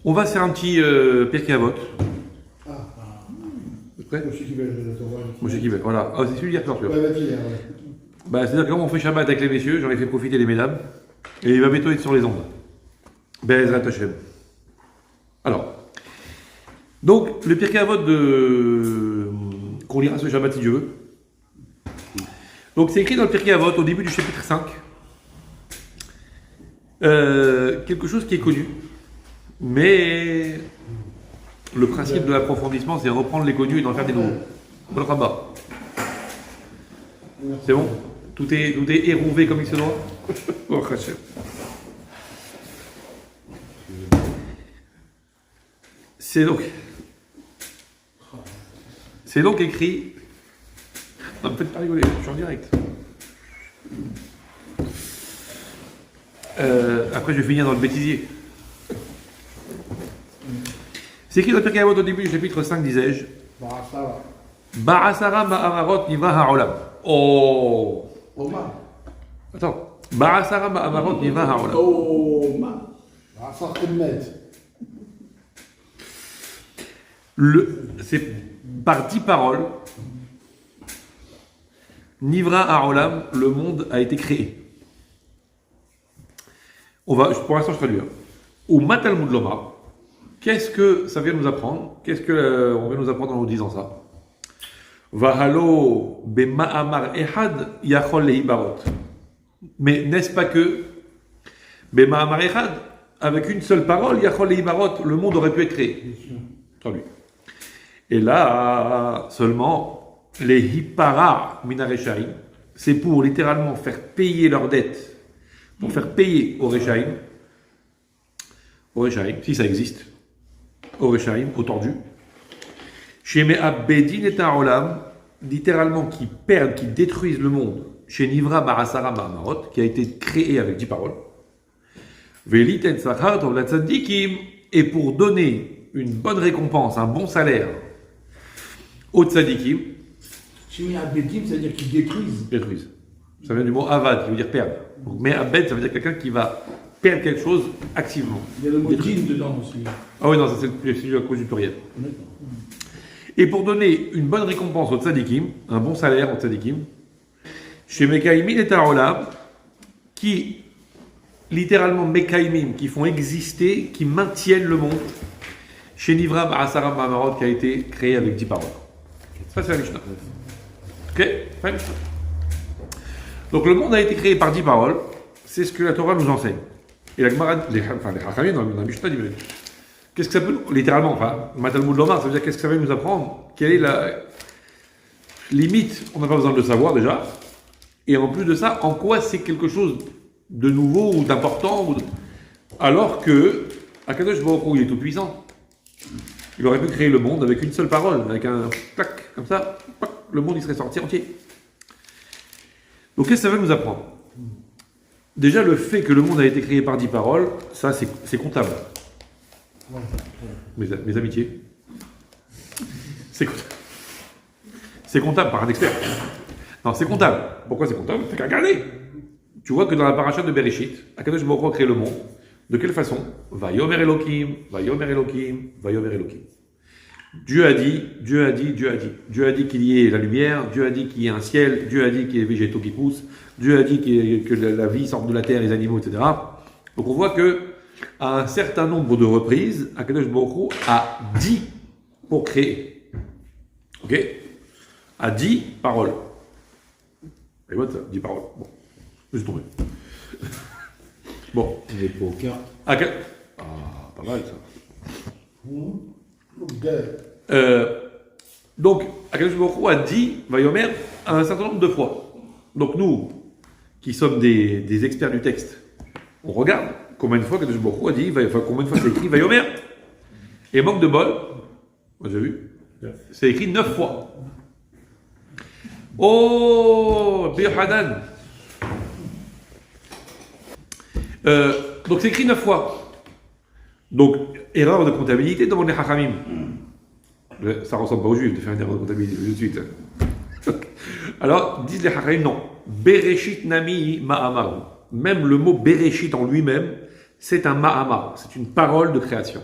On va se faire un petit Pirkei Avot. Prêt? Moshe Kibel, voilà. Ah, c'est celui d'hier soir, tu vois. Ouais, vas-y, ouais. Bah, c'est-à-dire que quand on fait Shabbat avec les messieurs, j'en ai fait profiter les mesdames, et il va bientôt être sur les ondes. Be'ezrat Hashem. Alors, donc, le Pirkei Avot qu'on lira ce Shabbat si Dieu veut. Donc, c'est écrit dans le Pirkei Avot, au début du chapitre 5, quelque chose qui est connu, mais le principe de l'approfondissement, c'est reprendre les connus et d'en faire des nouveaux. Bon rabat. C'est bon? Tout est érouvé comme il se doit? Oh, Hachem. C'est donc écrit. Non, me faites pas rigoler, je suis en direct. Après, je vais finir dans le bêtisier. C'est écrit dans le Pirkei Avot au début du chapitre 5, disais-je. Ba'asara ma'amarot niva ha'olam. Oh! Oma. Attends. Ba'asara ma'amarot niva ha'olam. Oma. Ça C'est par 10 paroles, Nivra ha'olam, le monde a été créé. Pour l'instant, je traduis. Au Matalmud Lomar. Qu'est-ce que ça vient nous apprendre? Qu'est-ce qu'on vient nous apprendre en nous disant ça? Vahalo bema'amar ehad yachol leibarot. Mais n'est-ce pas que bema'amar ehad, avec une seule parole, yachol leibarot, le monde aurait pu être créé? Traduit. Et là, seulement, les hippara minareshaim, c'est pour littéralement faire payer leurs dettes, pour faire payer au Rechaim, si ça existe, au Rechaim, au tordu. Chez Me'abedin et Ta'olam, littéralement qui perdent, qui détruisent le monde. Chez Nivra Barasara Ma'amarot, qui a été créé avec 10 paroles. Veliten Sachar Tovlat Tzadikim, et pour donner une bonne récompense, un bon salaire aux Tzadikim. Chez Abedim, ça veut dire qu'ils détruisent. Détruisent. Ça vient du mot avad, qui veut dire perdre. Donc, mais abed, ça veut dire quelqu'un qui va perdre quelque chose activement. Il y a le mot djinn dedans aussi. Ah oui, non, ça c'est à cause du pluriel. Et pour donner une bonne récompense aux tzadikim, un bon salaire aux tzadikim, chez Mekaimin et Tarolam, qui littéralement Mekaimim, qui font exister, qui maintiennent le monde, chez Nivra Ba'asara Ma'amarot, qui a été créé avec 10 paroles. Ça c'est la Mishnah. Ok? Fin Mishnah. Donc le monde a été créé par 10 paroles, c'est ce que la Torah nous enseigne. Et la Gemara, les Hachamim dans la Mishnah, qu'est-ce que ça peut, littéralement, enfin, Matalmud Lomar, ça veut dire qu'est-ce que ça veut nous apprendre? Quelle est la limite? On n'a pas besoin de le savoir déjà. Et en plus de ça, en quoi c'est quelque chose de nouveau ou d'important alors que Akadosh Baruch Hu, il est tout puissant. Il aurait pu créer le monde avec une seule parole, avec un clac, comme ça, le monde il serait sorti entier. Donc qu'est-ce que ça veut nous apprendre? Déjà, le fait que le monde a été créé par 10 paroles, ça c'est comptable. Mes amitiés. C'est comptable. C'est comptable par un expert. Non, c'est comptable. Pourquoi c'est comptable? T'as qu'à regarder. Tu vois que dans la paracha de Bereshit, Akadosh Baruch Hu a créé le monde. De quelle façon? Vayomer Elokim, Vayomer Elokim, Vayomer Elokim. Dieu a dit, Dieu a dit, Dieu a dit. Dieu a dit qu'il y ait la lumière, Dieu a dit qu'il y ait un ciel, Dieu a dit qu'il y ait des végétaux qui poussent, Dieu a dit que la vie sorte de la terre, les animaux, etc. Donc on voit que à un certain nombre de reprises, Akadosh Baruch Hu a dit pour créer. Ok? A dit paroles. Et voilà, 10 paroles. Bon, je suis tombé. Bon. Les poker. Ah, pas mal ça. Donc, Akadosh Baruch Hu a dit, Vayomer, un certain nombre de fois. Donc nous, qui sommes des experts du texte, on regarde combien de fois Akadosh Baruch Hu a dit, combien de fois c'est écrit Vayomer. Et manque de bol, moi j'ai vu, c'est écrit 9 fois. Oh, Birhanan. Donc c'est écrit 9 fois. Donc, erreur de comptabilité devant les Hachamim. Ça ressemble pas aux Juifs de faire une erreur de comptabilité tout de suite. Alors, disent les Hachamim, non. Bereshit nami ma'amar. Même le mot Bereshit en lui-même, c'est un ma'amar. C'est une parole de création.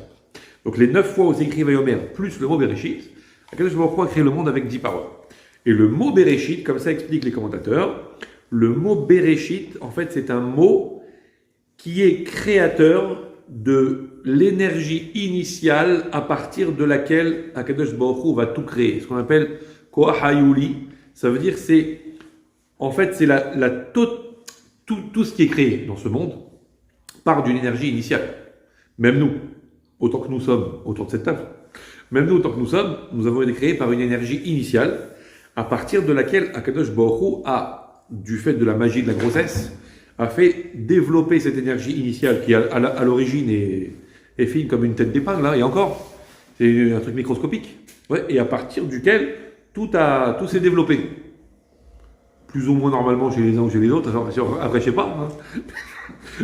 Donc les 9 fois où c'est écrit Vayomer, plus le mot Bereshit, Akadosh Baruch Hu a créé le monde avec 10 paroles. Et le mot Bereshit, comme ça expliquent les commentateurs, le mot Bereshit, en fait, c'est un mot qui est créateur de l'énergie initiale à partir de laquelle Akadosh Baruch Hu va tout créer. Ce qu'on appelle Koach Hayuli, ça veut dire c'est, en fait, c'est tout ce qui est créé dans ce monde part d'une énergie initiale. Même nous, autant que nous sommes autour de cette table, même nous, autant que nous sommes, nous avons été créés par une énergie initiale à partir de laquelle Akadosh Baruch Hu a, du fait de la magie de la grossesse, a fait développer cette énergie initiale qui, à l'origine, est fine comme une tête d'épingle, là, et encore, c'est un truc microscopique. Ouais, et à partir duquel tout s'est développé. Plus ou moins normalement chez les uns ou chez les autres, après je sais pas, hein.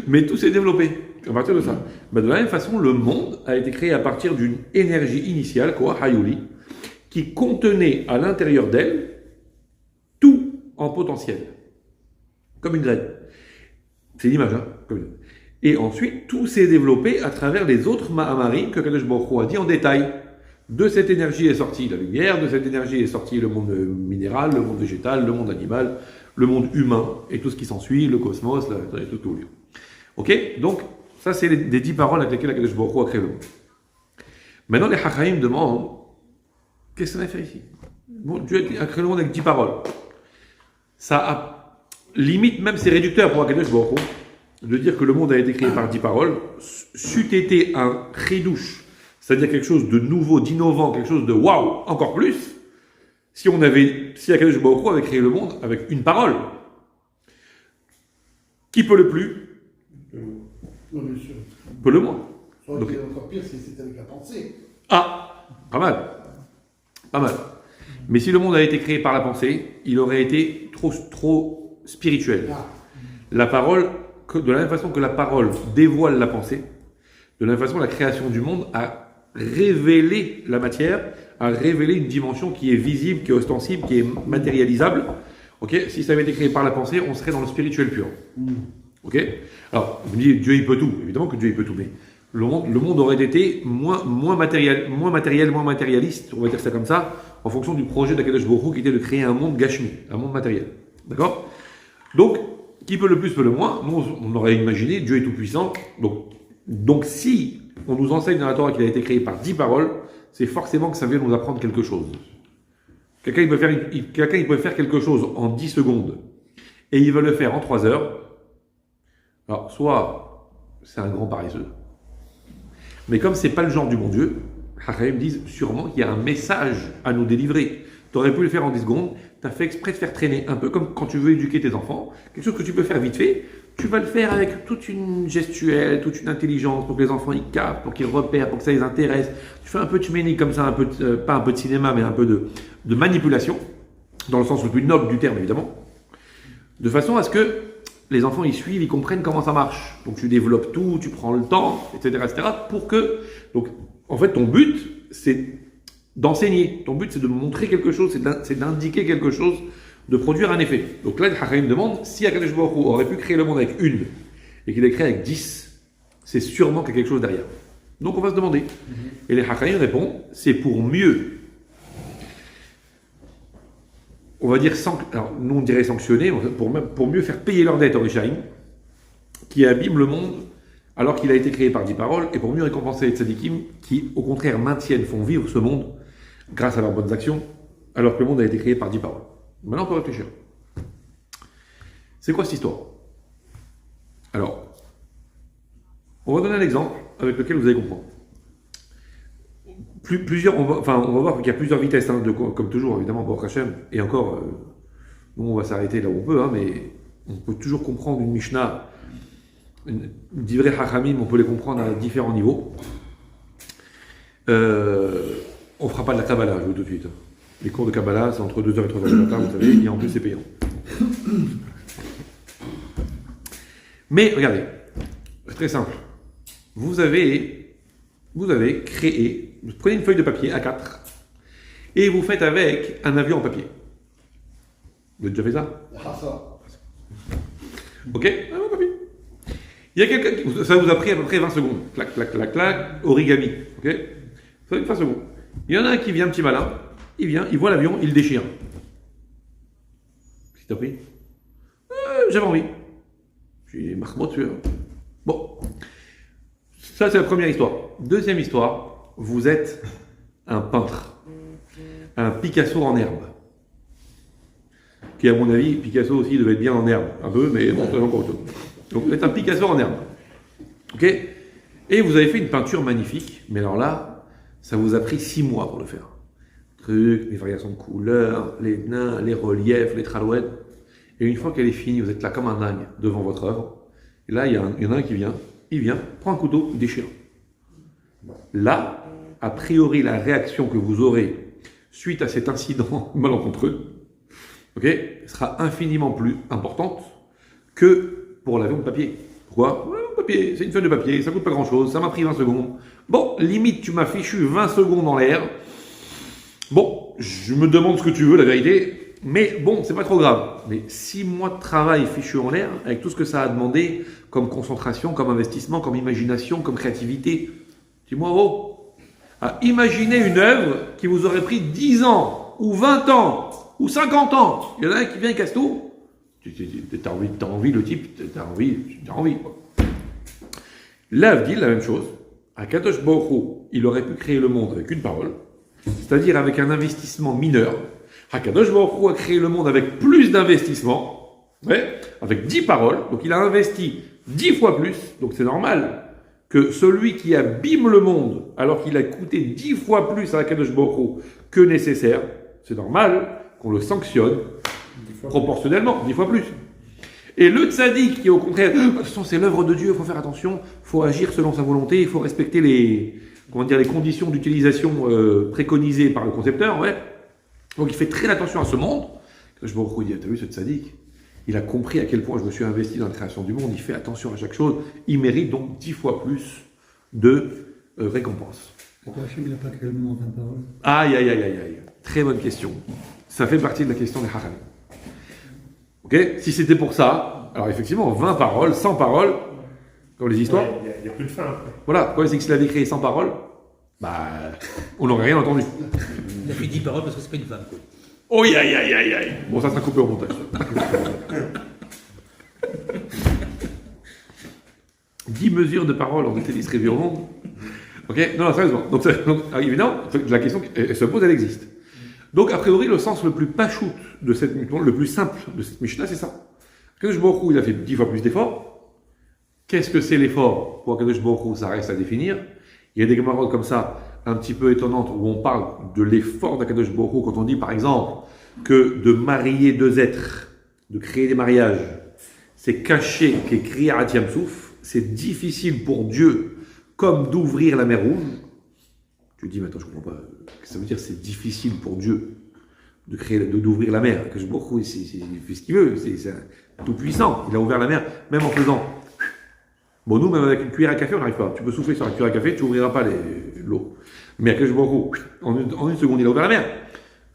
Mais tout s'est développé à partir de ça. De la même façon, le monde a été créé à partir d'une énergie initiale, quoi, Hayuli, qui contenait à l'intérieur d'elle tout en potentiel, comme une graine. C'est l'image, hein, comme une... Et ensuite, tout s'est développé à travers les autres Ma'amarim que Kadosh Baruch Hu a dit en détail. De cette énergie est sortie la lumière, de cette énergie est sorti le monde minéral, le monde végétal, le monde animal, le monde humain, et tout ce qui s'ensuit, le cosmos, tout. Ok? Donc, ça c'est des 10 paroles avec lesquelles Kadosh Baruch Hu a créé le monde. Maintenant, les Hachaim demandent, qu'est-ce qu'on a fait ici? Bon, Dieu a créé le monde avec 10 paroles. Ça a, limite même c'est réducteur pour Kadosh Baruch Hu de dire que le monde a été créé par 10 paroles, c'eût été un chidouche, c'est-à-dire quelque chose de nouveau, d'innovant, quelque chose de waouh, encore plus, si Akadosh Baruch Hu avait créé le monde avec une parole. Qui peut le plus? Non, bien sûr. Peut le moins. Ça aurait été encore pire si c'était avec la pensée. Ah, pas mal. Pas mal. Mais si le monde a été créé par la pensée, il aurait été trop spirituel. Ah. La parole, de la même façon que la parole dévoile la pensée, de la même façon la création du monde a révélé la matière, a révélé une dimension qui est visible, qui est ostensible, qui est matérialisable. Ok? Si ça avait été créé par la pensée, on serait dans le spirituel pur. Ok? Alors, vous me dites, Dieu il peut tout. Évidemment que Dieu il peut tout, mais le monde aurait été moins matérialiste, on va dire ça comme ça, en fonction du projet d'Akadosh Baruch Hu qui était de créer un monde gashmi, un monde matériel. D'accord? Donc, qui peut le plus, peut le moins. Nous, on aurait imaginé, Dieu est tout puissant. Donc si on nous enseigne dans la Torah qu'il a été créé par 10 paroles, c'est forcément que ça vient nous apprendre quelque chose. Quelqu'un il peut faire quelque chose en 10 secondes et il va le faire en 3 heures. Alors, soit c'est un grand paresseux, mais comme c'est pas le genre du bon Dieu, Hachem disent sûrement qu'il y a un message à nous délivrer. Tu aurais pu le faire en 10 secondes, tu as fait exprès de faire traîner un peu, comme quand tu veux éduquer tes enfants, quelque chose que tu peux faire vite fait, tu vas le faire avec toute une gestuelle, toute une intelligence pour que les enfants ils captent, pour qu'ils repèrent, pour que ça les intéresse. Tu fais un peu de shménique comme ça, pas un peu de cinéma, mais un peu de manipulation, dans le sens le plus noble du terme évidemment, de façon à ce que les enfants ils suivent, ils comprennent comment ça marche. Donc tu développes tout, tu prends le temps, etc. pour que... Donc en fait ton but c'est d'enseigner, ton but c'est de montrer quelque chose, c'est d'indiquer quelque chose, de produire un effet. Donc là, les Hachaim demandent, si Akadosh Baruch Hu aurait pu créer le monde avec une, et qu'il ait créé avec 10, c'est sûrement qu'il y a quelque chose derrière. Donc on va se demander. Et les Hachaim répondent, c'est pour mieux, on va dire, alors nous on dirait sanctionner, pour mieux faire payer leur dette aux Rishaïm, qui abîment le monde alors qu'il a été créé par 10 paroles, et pour mieux récompenser les tzadikim, qui au contraire maintiennent, font vivre ce monde, grâce à leurs bonnes actions, alors que le monde a été créé par 10 paroles. Maintenant, on peut réfléchir. C'est quoi cette histoire? Alors, on va donner un exemple avec lequel vous allez comprendre. On va voir qu'il y a plusieurs vitesses, hein, comme toujours, évidemment, pour Hachem, et encore, nous, on va s'arrêter là où on peut, hein, mais on peut toujours comprendre une Mishnah, Divrei Hachamim, on peut les comprendre à différents niveaux. On ne fera pas de la Kabbalah, je vous dis tout de suite. Les cours de Kabbalah, c'est entre 2h et 3h du matin, vous savez, et en plus c'est payant. Mais regardez, c'est très simple. Vous avez créé, vous prenez une feuille de papier A4 et vous faites avec un avion en papier. Vous avez déjà fait ça? Ah, ça. Ok? Un papier. Il y a quelqu'un qui... Ça vous a pris à peu près 20 secondes. Clac, clac, clac, clac, origami. Ok? Ça fait 20 secondes. Il y en a un qui vient, petit malin. Il vient, il voit l'avion, il le déchire. Qu'est-ce que t'as pris? J'avais envie. J'ai marqué dessus. Bon. Ça, c'est la première histoire. Deuxième histoire. Vous êtes un peintre. Un Picasso en herbe. Qui, à mon avis, Picasso aussi devait être bien en herbe. Un peu, mais bon, c'est encore autre chose. Donc, vous êtes un Picasso en herbe. Ok? Et vous avez fait une peinture magnifique. Mais alors là, ça vous a pris 6 mois pour le faire. Trucs, les variations de couleurs, les nains, les reliefs, les tralouettes. Et une fois qu'elle est finie, vous êtes là comme un dingue devant votre œuvre. Et là, il y en a un qui vient. Il vient, prend un couteau, il déchire. Là, a priori, la réaction que vous aurez suite à cet incident malencontreux, sera infiniment plus importante que pour l'avion de papier. Pourquoi? Papier, c'est une feuille de papier, ça coûte pas grand chose, ça m'a pris 20 secondes. Bon, limite, tu m'as fichu 20 secondes en l'air. Bon, je me demande ce que tu veux, la vérité, mais bon, c'est pas trop grave. Mais 6 mois de travail fichu en l'air, avec tout ce que ça a demandé, comme concentration, comme investissement, comme imagination, comme créativité. Dis-moi, imaginez une œuvre qui vous aurait pris 10 ans, ou 20 ans, ou 50 ans. Il y en a un qui vient et casse tout. T'as envie, le type, t'as envie. L'Avdil, la même chose. Akadosh Baruch Hu, il aurait pu créer le monde avec une parole, c'est-à-dire avec un investissement mineur. Akadosh Baruch Hu a créé le monde avec plus d'investissement, avec 10 paroles. Donc il a investi 10 fois plus. Donc c'est normal que celui qui abîme le monde, alors qu'il a coûté 10 fois plus à Akadosh Baruch Hu que nécessaire, c'est normal qu'on le sanctionne proportionnellement, 10 fois plus. Et le tzaddik qui, au contraire, de toute façon, c'est l'œuvre de Dieu, il faut faire attention, il faut agir selon sa volonté, il faut respecter les conditions d'utilisation préconisées par le concepteur, Donc il fait très attention à ce monde. Je me retrouve, t'as vu ce tzaddik? Il a compris à quel point je me suis investi dans la création du monde, il fait attention à chaque chose, il mérite donc 10 fois plus de récompense. Pourquoi Hachem n'a pas créé le monde en 20 paroles? Aïe. Très bonne question. Ça fait partie de la question des Hachamim. Si c'était pour ça, alors effectivement, 20 paroles, 100 paroles, comme les histoires. Il n'y a plus de fin après. Voilà, c'est que s'il avait créé 100 paroles, on n'aurait rien entendu. Il a fait 10 paroles parce que c'est pas une femme, quoi. Oh, aïe. Bon, ça sera coupé au montage. 10 mesures de paroles ont été distribuées au monde. Non, sérieusement. Donc évidemment, la question, elle se pose, elle existe. Donc, a priori, le sens le plus pachout de cette Mishnah, le plus simple de cette Mishnah, c'est ça. Kadosh Baruch Hu, il a fait 10 fois plus d'efforts. Qu'est-ce que c'est l'effort? Pour Kadosh Baruch Hu, ça reste à définir. Il y a des gemarotes comme ça, un petit peu étonnantes, où on parle de l'effort d'Akadosh Baruch Hu, quand on dit, par exemple, que de marier 2 êtres, de créer des mariages, c'est caché, qu'écrit à Atiam Souf, c'est difficile pour Dieu, comme d'ouvrir la mer Rouge. Tu dis, mais attends, je comprends pas. Ça veut dire c'est difficile pour Dieu d'ouvrir la mer. Que je il fait ce qu'il veut. C'est tout puissant. Il a ouvert la mer, même en faisant. Bon, nous, même avec une cuillère à café, on n'arrive pas. Tu peux souffler sur la cuillère à café, tu n'ouvriras pas l'eau. Mais à Akadosh Baruch Hu, en une seconde, il a ouvert la mer.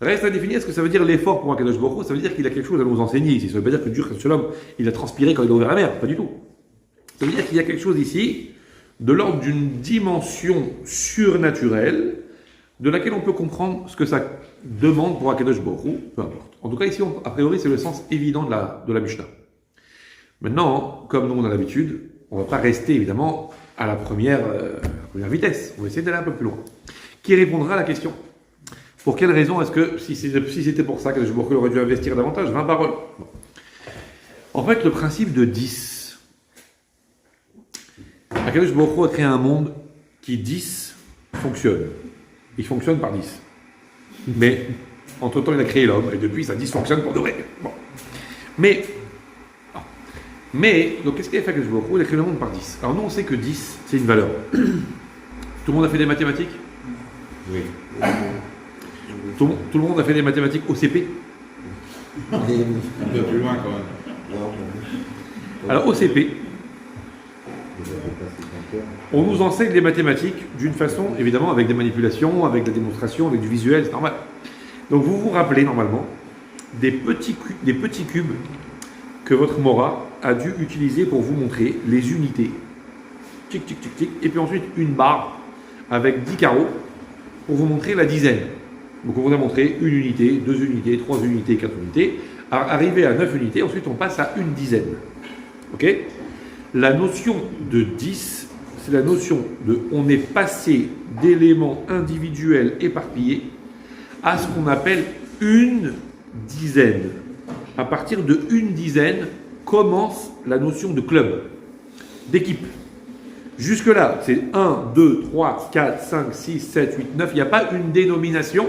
Reste à définir ce que ça veut dire l'effort pour Akadosh Baruch Hu. Ça veut dire qu'il a quelque chose à nous enseigner ici. Ça ne veut pas dire que Dieu, l'homme, il a transpiré quand il a ouvert la mer. Pas du tout. Ça veut dire qu'il y a quelque chose ici de l'ordre d'une dimension surnaturelle de laquelle on peut comprendre ce que ça demande pour Akadosh Baruch Hu, peu importe. En tout cas, ici, a priori, c'est le sens évident de la Mishnah. Maintenant, comme nous, on a l'habitude, on ne va pas rester, évidemment, à la première vitesse. On va essayer d'aller un peu plus loin. Qui répondra à la question? Pour quelle raison est-ce que, si c'était pour ça, Akadosh Baruch Hu aurait dû investir davantage? 20 paroles. Bon. En fait, le principe de 10, Akadosh Baruch Hu a créé un monde qui 10 fonctionne. Il fonctionne par 10. Mais, entre-temps, il a créé l'homme, et depuis, ça dysfonctionne pour de vrai. Bon. Mais, donc, qu'est-ce qu'il a fait Akadosh Baruch Hu? Il a créé le monde par 10. Alors, nous, on sait que 10, c'est une valeur. Tout le monde a fait des mathématiques? Oui. Tout le monde a fait des mathématiques au CP? Un peu plus loin quand même. Alors, au CP, on nous enseigne les mathématiques d'une façon, évidemment, avec des manipulations, avec la démonstration, avec du visuel, c'est normal. Donc vous vous rappelez normalement des petits cubes que votre Mora a dû utiliser pour vous montrer les unités. Tic, tic, tic, tic. Et puis ensuite, une barre avec 10 carreaux pour vous montrer la dizaine. Donc on vous a montré une unité, 2 unités, 3 unités, 4 unités. Arrivé à 9 unités, ensuite on passe à une dizaine. Ok? La notion de 10, c'est la notion de on est passé d'éléments individuels éparpillés à ce qu'on appelle une dizaine. À partir de une dizaine commence la notion de club, d'équipe. Jusque-là, c'est 1, 2, 3, 4, 5, 6, 7, 8, 9. Il n'y a pas une dénomination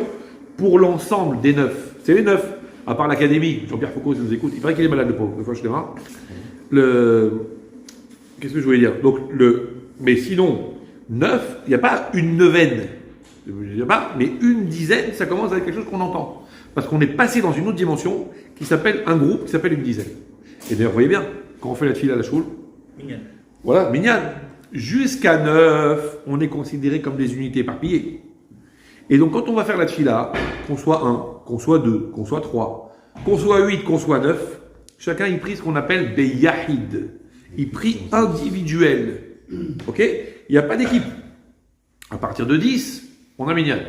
pour l'ensemble des 9. C'est les 9. À part l'académie, Jean-Pierre Foucault, si vous écoute, il paraît qu'il est malade, le pauvre, des fois je démarre. Qu'est-ce que je voulais dire? Donc, mais sinon, 9, il n'y a pas une neuvaine. Il n'y a pas, mais une dizaine, ça commence avec quelque chose qu'on entend. Parce qu'on est passé dans une autre dimension qui s'appelle un groupe, qui s'appelle une dizaine. Et d'ailleurs, vous voyez bien, quand on fait la file à la choule, Mignonne. voilà, mignonne. Jusqu'à 9, on est considéré comme des unités éparpillées. Et donc, quand on va faire la tchila, qu'on soit 1, qu'on soit 2, qu'on soit 3, qu'on soit 8, qu'on soit 9, chacun y prie ce qu'on appelle des yahid. Il prie individuel. Ok? Il n'y a pas d'équipe. À partir de 10, on a minyan.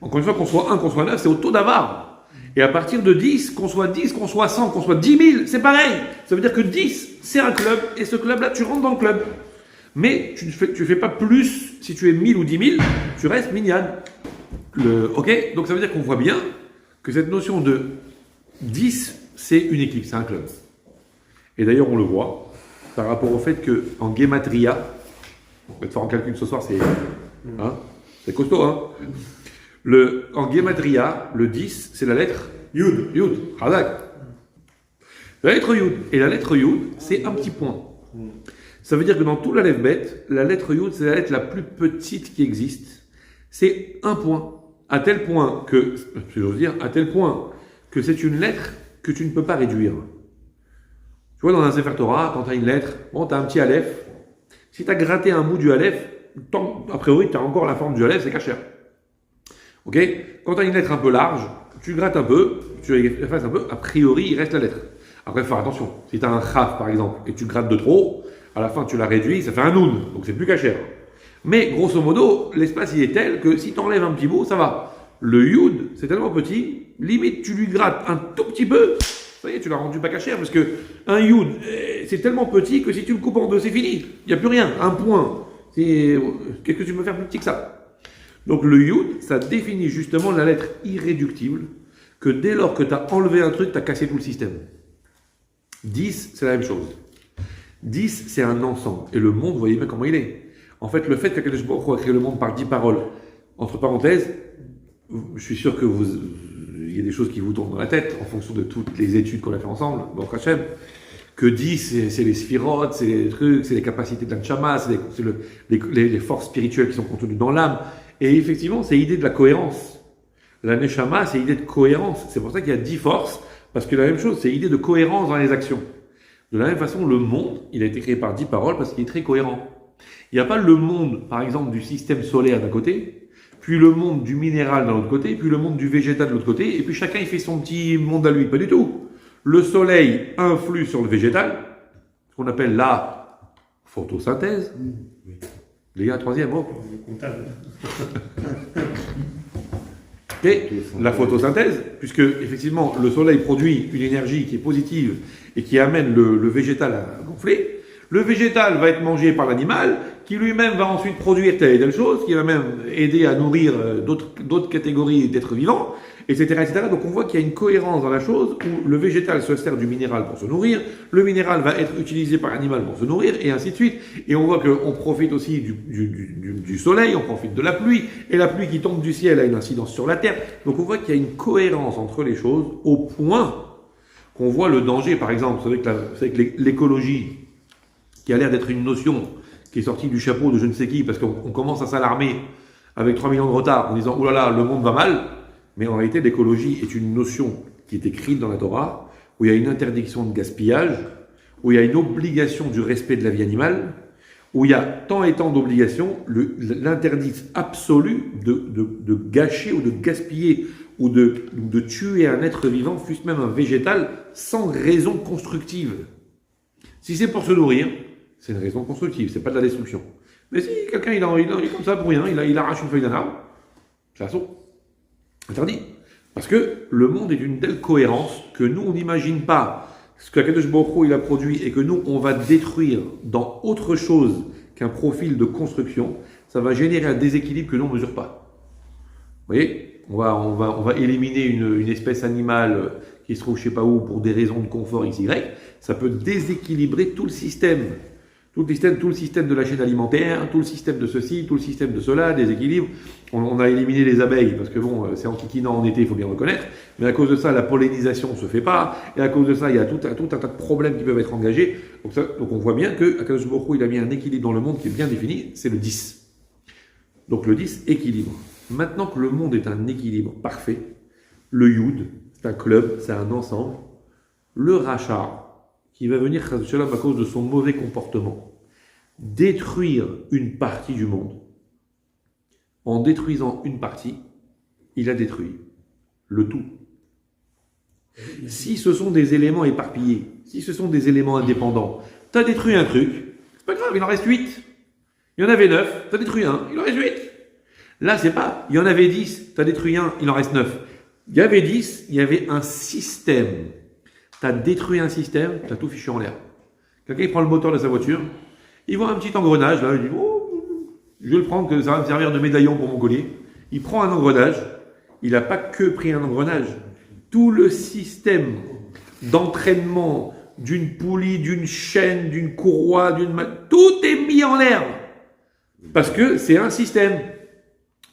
Encore une fois, qu'on soit 1, qu'on soit 9, c'est au taux d'avare. Et à partir de 10, qu'on soit 10, qu'on soit 100, qu'on soit 10 000, c'est pareil. Ça veut dire que 10, c'est un club. Et ce club-là, tu rentres dans le club. Mais tu fais pas plus, si tu es 1000 ou 10 000, tu restes minyan. Ok? Donc ça veut dire qu'on voit bien que cette notion de 10, c'est une équipe, c'est un club. Et d'ailleurs, on le voit par rapport au fait qu'en Gematria, on va te faire en calcul ce soir, c'est costaud, hein? En Gematria, le 10, c'est la lettre Yud. Yud, Hadak. La lettre Yud. Et la lettre Yud, c'est un petit point. Ça veut dire que dans tout l'alphabet, la lettre Yud, c'est la lettre la plus petite qui existe. C'est un point. À tel point que c'est une lettre que tu ne peux pas réduire. Tu vois, dans un Sefer Torah, quand tu as une lettre, bon, tu as un petit Aleph. Si tu as gratté un bout du Aleph, a priori, tu as encore la forme du Aleph, c'est cachère. Ok? Quand tu as une lettre un peu large, tu grattes un peu, tu effaces un peu, a priori, il reste la lettre. Après, il faut faire attention. Si tu as un Chaf, par exemple, et tu grattes de trop, à la fin, tu l'as réduit, ça fait un Noun, donc c'est plus cachère. Mais, grosso modo, l'espace, il est tel que si tu enlèves un petit bout, ça va. Le Yud, c'est tellement petit, limite, tu lui grattes un tout petit peu, ça y est, tu l'as rendu pas cachère, parce que un Yud, c'est tellement petit que si tu le coupes en deux, c'est fini. Il n'y a plus rien. Un point. Qu'est-ce que tu peux faire plus petit que ça? Donc le Yud, ça définit justement la lettre irréductible, que dès lors que tu as enlevé un truc, tu as cassé tout le système. 10, c'est la même chose. 10, c'est un ensemble. Et le monde, vous voyez bien comment il est. En fait, le fait qu'Akadosh Baruch Hu a créé le monde par 10 paroles, entre parenthèses, je suis sûr que il y a des choses qui vous tournent dans la tête en fonction de toutes les études qu'on a fait ensemble, donc Hachem, que 10, c'est les sphirotes, c'est les trucs, c'est les capacités de l'anchama, c'est les forces spirituelles qui sont contenues dans l'âme. Et effectivement, c'est l'idée de la cohérence. La neshama, c'est l'idée de cohérence. C'est pour ça qu'il y a 10 forces, parce que la même chose, c'est l'idée de cohérence dans les actions. De la même façon, le monde, il a été créé par 10 paroles parce qu'il est très cohérent. Il n'y a pas le monde, par exemple, du système solaire d'un côté, puis le monde du minéral d'un autre côté, puis le monde du végétal de l'autre côté, et puis chacun il fait son petit monde à lui. Pas du tout. Le soleil influe sur le végétal, ce qu'on appelle la photosynthèse. Les gars, troisième mot. Et la photosynthèse, puisque effectivement le soleil produit une énergie qui est positive et qui amène le végétal à gonfler. Le végétal va être mangé par l'animal, qui lui-même va ensuite produire telle et telle chose, qui va même aider à nourrir d'autres catégories d'êtres vivants, etc., etc. Donc on voit qu'il y a une cohérence dans la chose, où le végétal se sert du minéral pour se nourrir, le minéral va être utilisé par l'animal pour se nourrir, et ainsi de suite. Et on voit qu'on profite aussi du soleil, on profite de la pluie, et la pluie qui tombe du ciel a une incidence sur la terre. Donc on voit qu'il y a une cohérence entre les choses, au point qu'on voit le danger, par exemple, vous savez que l'écologie, qui a l'air d'être une notion qui est sortie du chapeau de je ne sais qui, parce qu'on commence à s'alarmer avec 3 millions de retard en disant « Ouh là là, le monde va mal », mais en réalité, l'écologie est une notion qui est écrite dans la Torah, où il y a une interdiction de gaspillage, où il y a une obligation du respect de la vie animale, où il y a tant et tant d'obligations, l'interdit absolu de gâcher ou de gaspiller ou de tuer un être vivant, fût-ce même un végétal, sans raison constructive. Si c'est pour se nourrir, c'est une raison constructive, c'est pas de la destruction. Mais si quelqu'un il est comme ça pour rien, il arrache une feuille d'un arbre, c'est assaut. Interdit. Parce que le monde est d'une telle cohérence que nous, on n'imagine pas ce qu'Akadosh Baruch Hu, il a produit et que nous, on va détruire dans autre chose qu'un profil de construction. Ça va générer un déséquilibre que nous, on ne mesure pas. Vous voyez, on va éliminer une espèce animale qui se trouve je ne sais pas où pour des raisons de confort XY. Ça peut déséquilibrer tout le système. Tout le système de la chaîne alimentaire, tout le système de ceci, tout le système de cela, des équilibres. On a éliminé les abeilles, parce que bon, c'est enquiquinant en été, il faut bien reconnaître, mais à cause de ça, la pollinisation ne se fait pas, et à cause de ça, il y a tout un tas de problèmes qui peuvent être engagés. Donc on voit bien que Akadosh Baruch Hu, il a mis un équilibre dans le monde qui est bien défini, c'est le 10. Donc le 10, équilibre. Maintenant que le monde est un équilibre parfait, le Yud, c'est un club, c'est un ensemble, le Rachat, qui va venir à cause de son mauvais comportement, détruire une partie du monde. En détruisant une partie, il a détruit le tout. Si ce sont des éléments éparpillés, si ce sont des éléments indépendants, tu as détruit un truc, c'est pas grave, il en reste 8. Il y en avait 9, tu as détruit un, il en reste 8. Là, c'est pas, il y en avait 10, tu as détruit un, il en reste 9. Il y avait 10, il y avait un système. Tu as détruit un système, tu as tout fichu en l'air. Quelqu'un il prend le moteur de sa voiture, il voit un petit engrenage, là, il dit oh, je vais le prendre, que ça va me servir de médaillon pour mon collier. Il prend un engrenage, il n'a pas que pris un engrenage, tout le système d'entraînement d'une poulie, d'une chaîne, d'une courroie, tout est mis en l'air. Parce que c'est un système.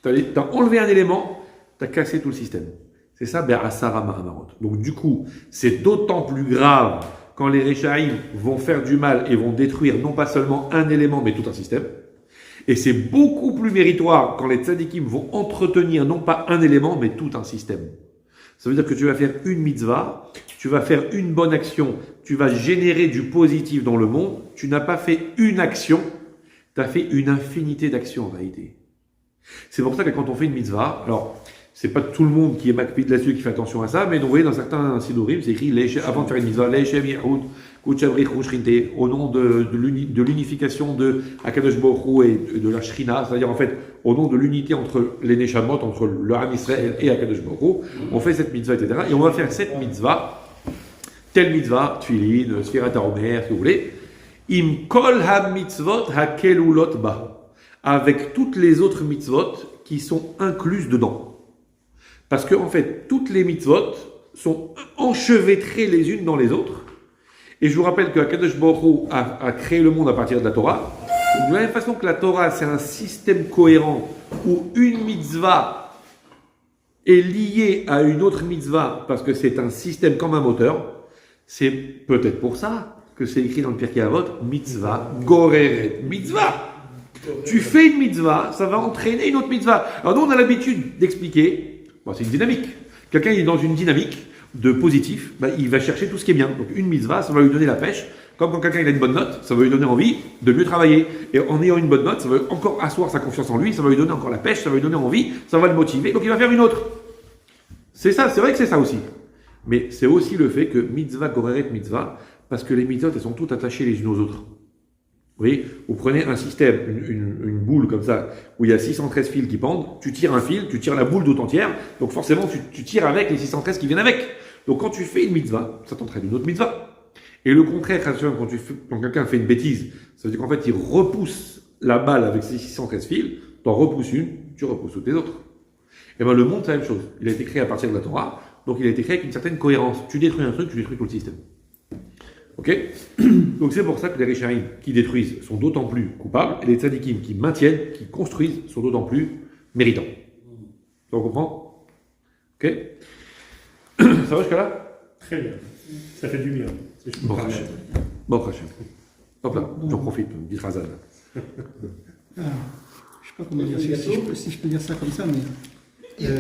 Tu as enlevé un élément, tu as cassé tout le système. C'est ça, Be'asara Mahamarot. Donc du coup, c'est d'autant plus grave quand les Réchaïm vont faire du mal et vont détruire non pas seulement un élément, mais tout un système. Et c'est beaucoup plus méritoire quand les tzadikim vont entretenir non pas un élément, mais tout un système. Ça veut dire que tu vas faire une mitzvah, tu vas faire une bonne action, tu vas générer du positif dans le monde. Tu n'as pas fait une action, tu as fait une infinité d'actions en réalité. C'est pour ça que quand on fait une mitzvah, alors c'est pas tout le monde qui est makpid là-dessus qui fait attention à ça, mais donc, vous voyez dans certains sidorim, c'est écrit avant de faire une mitzvah, au nom de l'unification de Akadosh Baruch Hu et de la Shrina, c'est-à-dire en fait au nom de l'unité entre les Neshamot, entre le Ham Israël et Akadosh Baruch Hu, on fait cette mitzvah, etc. Et on va faire cette mitzvah, telle mitzvah, Tfilin, Sfirat HaOmer, si vous voulez, im kol ha-mitzvot ha-kelulot ba, avec toutes les autres mitzvot qui sont incluses dedans. Parce que, en fait, toutes les mitzvot sont enchevêtrées les unes dans les autres. Et je vous rappelle que Akadosh Baruch Hu a créé le monde à partir de la Torah. De la même façon que la Torah, c'est un système cohérent où une mitzvah est liée à une autre mitzvah parce que c'est un système comme un moteur, c'est peut-être pour ça que c'est écrit dans le Pirkei Avot, mitzvah, goreret, mitzvah. Tu fais une mitzvah, ça va entraîner une autre mitzvah. Alors nous, on a l'habitude d'expliquer. Bon, c'est une dynamique. Quelqu'un est dans une dynamique de positif, il va chercher tout ce qui est bien. Donc une mitzvah, ça va lui donner la pêche. Comme quand quelqu'un il a une bonne note, ça va lui donner envie de mieux travailler. Et en ayant une bonne note, ça va encore asseoir sa confiance en lui, ça va lui donner encore la pêche, ça va lui donner envie, ça va le motiver, donc il va faire une autre. C'est ça, c'est vrai que c'est ça aussi. Mais c'est aussi le fait que mitzvah, goreret, mitzvah, parce que les mitzvot, elles sont toutes attachées les unes aux autres. Vous voyez, vous prenez un système, une boule comme ça, où il y a 613 fils qui pendent, tu tires un fil, tu tires la boule tout entière, donc forcément tu tires avec les 613 qui viennent avec. Donc quand tu fais une mitzvah, ça t'entraîne une autre mitzvah. Et le contraire, quand quelqu'un fait une bêtise, ça veut dire qu'en fait il repousse la balle avec ses 613 fils, t'en repousses une, tu repousses toutes les autres. Et bien le monde c'est la même chose, il a été créé à partir de la Torah, donc il a été créé avec une certaine cohérence. Tu détruis un truc, tu détruis tout le système. Ok? Donc c'est pour ça que les Réchaïm qui détruisent sont d'autant plus coupables et les tzadikim qui maintiennent, qui construisent sont d'autant plus méritants. Ça vous comprend? Ok? Ça va jusqu'à là? Très bien. Ça fait du bien. Bon Hachem. Bon Hachem. Hop là, j'en profite, une petite rasade. Alors, je sais pas comment dire, si je peux dire ça comme ça, mais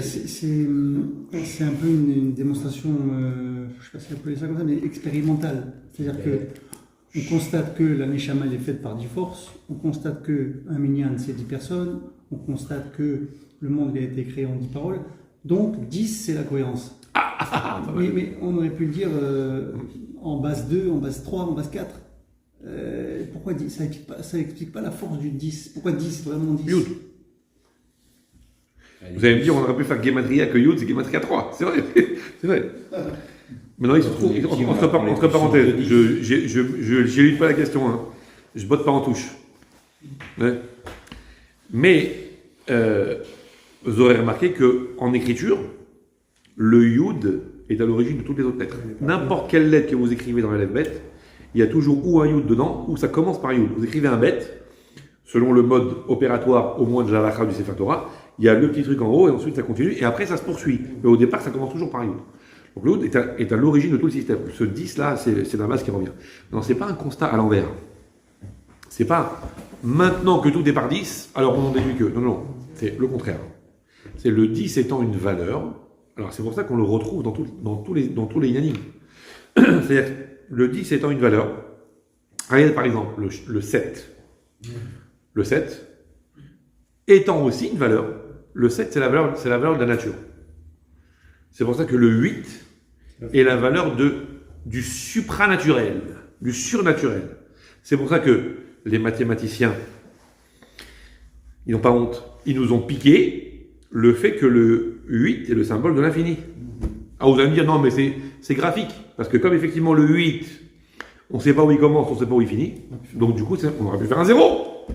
c'est un peu une démonstration, je ne sais pas si on peut dire ça comme ça, mais expérimentale. C'est-à-dire qu'on constate que la Neshama est faite par 10 forces, on constate qu'un minyan c'est 10 personnes, on constate que le monde a été créé en 10 paroles, donc 10 c'est la cohérence. Mais on aurait pu le dire en base 2, en base 3, en base 4. Pourquoi 10? Ça explique pas la force du 10. Pourquoi 10, vraiment 10? Yud. Vous allez me dire, on aurait pu faire Gematria que Yud, c'est Gematria 3. C'est vrai. C'est vrai. Maintenant, il se trouve, entre parenthèses, j'élude pas la question, hein. Je botte pas en touche. Ouais. Mais, vous aurez remarqué qu'en écriture, le Yud est à l'origine de toutes les autres lettres. N'importe quelle lettre que vous écrivez dans la lettre bête, il y a toujours ou un Yud dedans, ou ça commence par Yud. Vous écrivez un bête, selon le mode opératoire, au moins de la halakha du Sefer Torah, il y a le petit truc en haut, et ensuite ça continue, et après ça se poursuit. Mais au départ, ça commence toujours par Yud. Donc le Yud est à l'origine de tout le système. Ce 10 là, c'est la base qui revient. Non, c'est pas un constat à l'envers. C'est pas maintenant que tout est par 10, alors on en déduit que. Non, non, c'est le contraire. C'est le 10 étant une valeur. Alors c'est pour ça qu'on le retrouve dans tous les yanim. C'est-à-dire le 10 étant une valeur. Regardez par exemple le 7. Le 7 étant aussi une valeur. Le 7 c'est la valeur de la nature. C'est pour ça que le 8 est la valeur du supranaturel, du surnaturel. C'est pour ça que les mathématiciens, ils n'ont pas honte. Ils nous ont piqué le fait que le 8 est le symbole de l'infini. Ah, vous allez me dire, non, mais c'est graphique. Parce que comme effectivement le 8, on ne sait pas où il commence, on ne sait pas où il finit. Donc du coup, on aurait pu faire un 0.